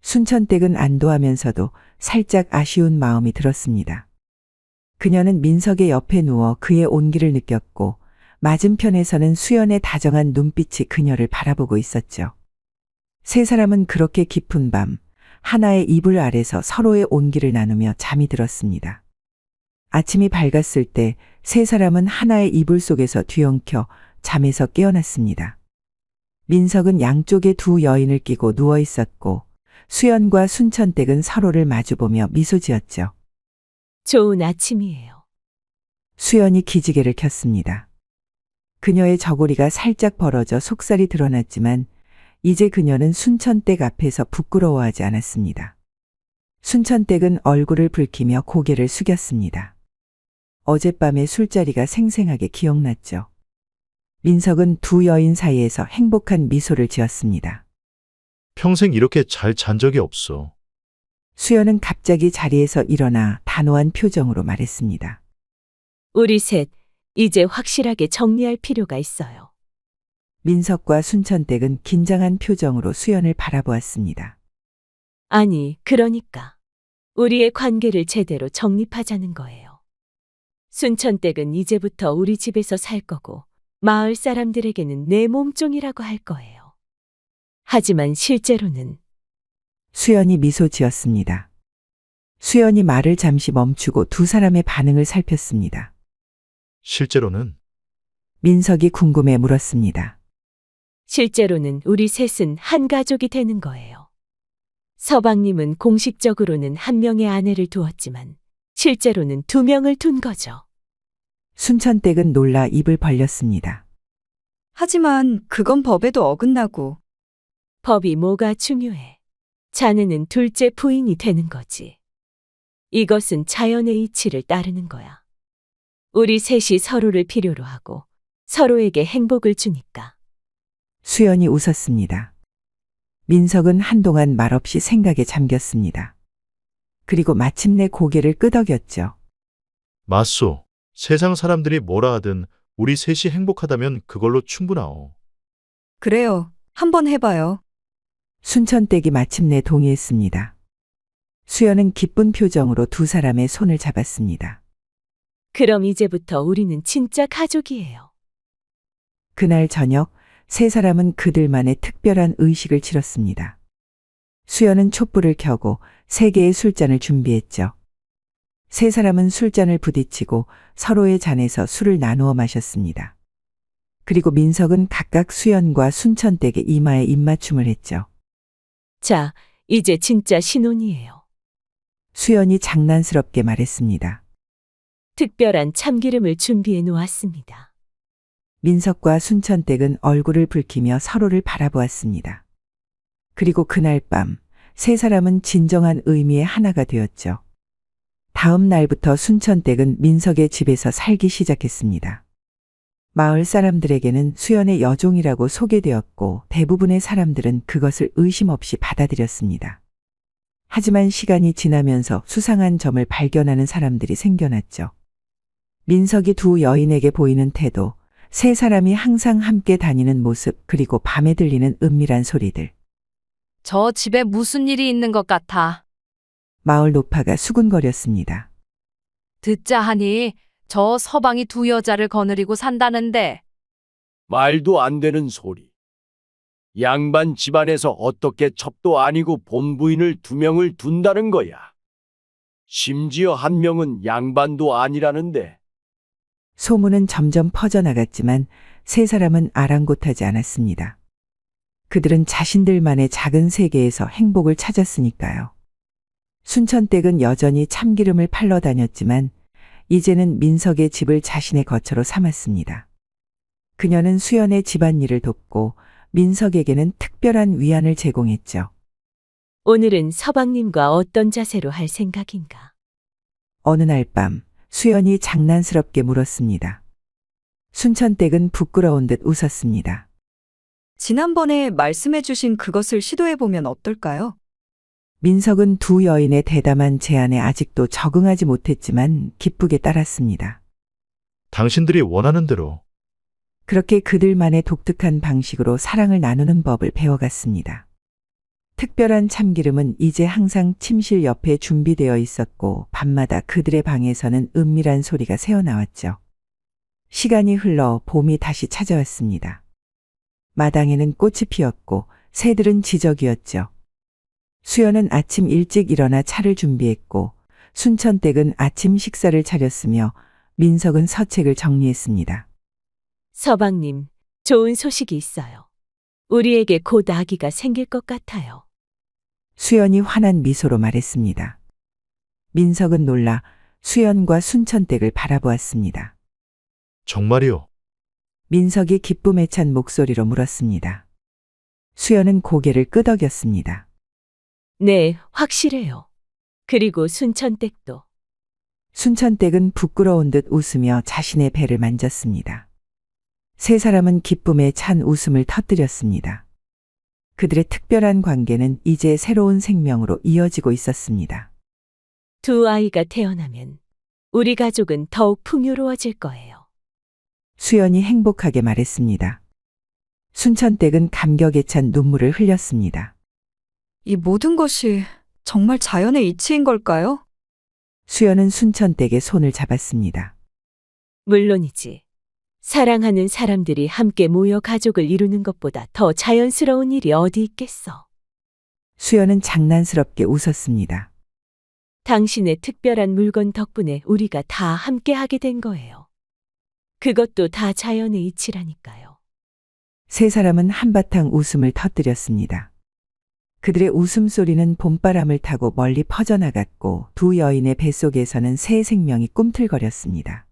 순천댁은 안도하면서도 살짝 아쉬운 마음이 들었습니다. 그녀는 민석의 옆에 누워 그의 온기를 느꼈고 맞은편에서는 수연의 다정한 눈빛이 그녀를 바라보고 있었죠. 세 사람은 그렇게 깊은 밤 하나의 이불 아래서 서로의 온기를 나누며 잠이 들었습니다. 아침이 밝았을 때 세 사람은 하나의 이불 속에서 뒤엉켜 잠에서 깨어났습니다. 민석은 양쪽에 두 여인을 끼고 누워 있었고 수연과 순천댁은 서로를 마주보며 미소 지었죠. 좋은 아침이에요. 수연이 기지개를 켰습니다. 그녀의 저고리가 살짝 벌어져 속살이 드러났지만 이제 그녀는 순천댁 앞에서 부끄러워하지 않았습니다. 순천댁은 얼굴을 붉히며 고개를 숙였습니다. 어젯밤의 술자리가 생생하게 기억났죠. 민석은 두 여인 사이에서 행복한 미소를 지었습니다. 평생 이렇게 잘 잔 적이 없어. 수연은 갑자기 자리에서 일어나 단호한 표정으로 말했습니다. 우리 셋, 이제 확실하게 정리할 필요가 있어요. 민석과 순천댁은 긴장한 표정으로 수연을 바라보았습니다. 아니, 그러니까. 우리의 관계를 제대로 정립하자는 거예요. 순천댁은 이제부터 우리 집에서 살 거고, 마을 사람들에게는 내 몸종이라고 할 거예요. 하지만 실제로는 수연이 미소 지었습니다. 수연이 말을 잠시 멈추고 두 사람의 반응을 살폈습니다. 실제로는 민석이 궁금해 물었습니다. 실제로는 우리 셋은 한 가족이 되는 거예요. 서방님은 공식적으로는 한 명의 아내를 두었지만 실제로는 두 명을 둔 거죠. 순천댁은 놀라 입을 벌렸습니다. 하지만 그건 법에도 어긋나고 법이 뭐가 중요해? 자네는 둘째 부인이 되는 거지. 이것은 자연의 이치를 따르는 거야. 우리 셋이 서로를 필요로 하고 서로에게 행복을 주니까. 수연이 웃었습니다. 민석은 한동안 말없이 생각에 잠겼습니다. 그리고 마침내 고개를 끄덕였죠. 맞소. 세상 사람들이 뭐라 하든 우리 셋이 행복하다면 그걸로 충분하오. 그래요. 한번 해봐요. 순천댁이 마침내 동의했습니다. 수연은 기쁜 표정으로 두 사람의 손을 잡았습니다. 그럼 이제부터 우리는 진짜 가족이에요. 그날 저녁 세 사람은 그들만의 특별한 의식을 치렀습니다. 수연은 촛불을 켜고 세 개의 술잔을 준비했죠. 세 사람은 술잔을 부딪히고 서로의 잔에서 술을 나누어 마셨습니다. 그리고 민석은 각각 수연과 순천댁의 이마에 입맞춤을 했죠. 자, 이제 진짜 신혼이에요. 수연이 장난스럽게 말했습니다. 특별한 참기름을 준비해 놓았습니다. 민석과 순천댁은 얼굴을 붉히며 서로를 바라보았습니다. 그리고 그날 밤 세 사람은 진정한 의미의 하나가 되었죠. 다음 날부터 순천댁은 민석의 집에서 살기 시작했습니다. 마을 사람들에게는 수연의 여종이라고 소개되었고 대부분의 사람들은 그것을 의심 없이 받아들였습니다. 하지만 시간이 지나면서 수상한 점을 발견하는 사람들이 생겨났죠. 민석이 두 여인에게 보이는 태도, 세 사람이 항상 함께 다니는 모습, 그리고 밤에 들리는 은밀한 소리들. 저 집에 무슨 일이 있는 것 같아. 마을 노파가 수군거렸습니다. 듣자 하니 저 서방이 두 여자를 거느리고 산다는데 말도 안 되는 소리. 양반 집안에서 어떻게 첩도 아니고 본부인을 두 명을 둔다는 거야. 심지어 한 명은 양반도 아니라는데. 소문은 점점 퍼져나갔지만 세 사람은 아랑곳하지 않았습니다. 그들은 자신들만의 작은 세계에서 행복을 찾았으니까요. 순천댁은 여전히 참기름을 팔러 다녔지만 이제는 민석의 집을 자신의 거처로 삼았습니다. 그녀는 수연의 집안일을 돕고 민석에게는 특별한 위안을 제공했죠. 오늘은 서방님과 어떤 자세로 할 생각인가? 어느 날 밤 수연이 장난스럽게 물었습니다. 순천댁은 부끄러운 듯 웃었습니다. 지난번에 말씀해 주신 그것을 시도해 보면 어떨까요? 민석은 두 여인의 대담한 제안에 아직도 적응하지 못했지만 기쁘게 따랐습니다. 당신들이 원하는 대로. 그렇게 그들만의 독특한 방식으로 사랑을 나누는 법을 배워갔습니다. 특별한 참기름은 이제 항상 침실 옆에 준비되어 있었고 밤마다 그들의 방에서는 은밀한 소리가 새어나왔죠. 시간이 흘러 봄이 다시 찾아왔습니다. 마당에는 꽃이 피었고 새들은 지저귀었죠. 수연은 아침 일찍 일어나 차를 준비했고 순천댁은 아침 식사를 차렸으며 민석은 서책을 정리했습니다. 서방님, 좋은 소식이 있어요. 우리에게 곧 아기가 생길 것 같아요. 수연이 환한 미소로 말했습니다. 민석은 놀라 수연과 순천댁을 바라보았습니다. 정말이요. 민석이 기쁨에 찬 목소리로 물었습니다. 수연은 고개를 끄덕였습니다. 네, 확실해요. 그리고 순천댁도. 순천댁은 부끄러운 듯 웃으며 자신의 배를 만졌습니다. 세 사람은 기쁨에 찬 웃음을 터뜨렸습니다. 그들의 특별한 관계는 이제 새로운 생명으로 이어지고 있었습니다. 두 아이가 태어나면 우리 가족은 더욱 풍요로워질 거예요. 수연이 행복하게 말했습니다. 순천댁은 감격에 찬 눈물을 흘렸습니다. 이 모든 것이 정말 자연의 이치인 걸까요? 수연은 순천댁의 손을 잡았습니다. 물론이지. 사랑하는 사람들이 함께 모여 가족을 이루는 것보다 더 자연스러운 일이 어디 있겠어. 수연은 장난스럽게 웃었습니다. 당신의 특별한 물건 덕분에 우리가 다 함께 하게 된 거예요. 그것도 다 자연의 이치라니까요. 세 사람은 한바탕 웃음을 터뜨렸습니다. 그들의 웃음소리는 봄바람을 타고 멀리 퍼져나갔고 두 여인의 뱃속에서는 새 생명이 꿈틀거렸습니다.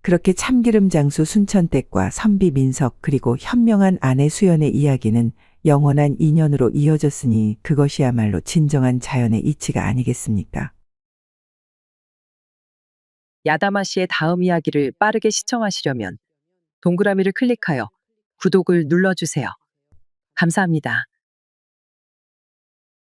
그렇게 참기름 장수 순천댁과 선비 민석 그리고 현명한 아내 수연의 이야기는 영원한 인연으로 이어졌으니 그것이야말로 진정한 자연의 이치가 아니겠습니까? 야다마 씨의 다음 이야기를 빠르게 시청하시려면 동그라미를 클릭하여 구독을 눌러주세요. 감사합니다.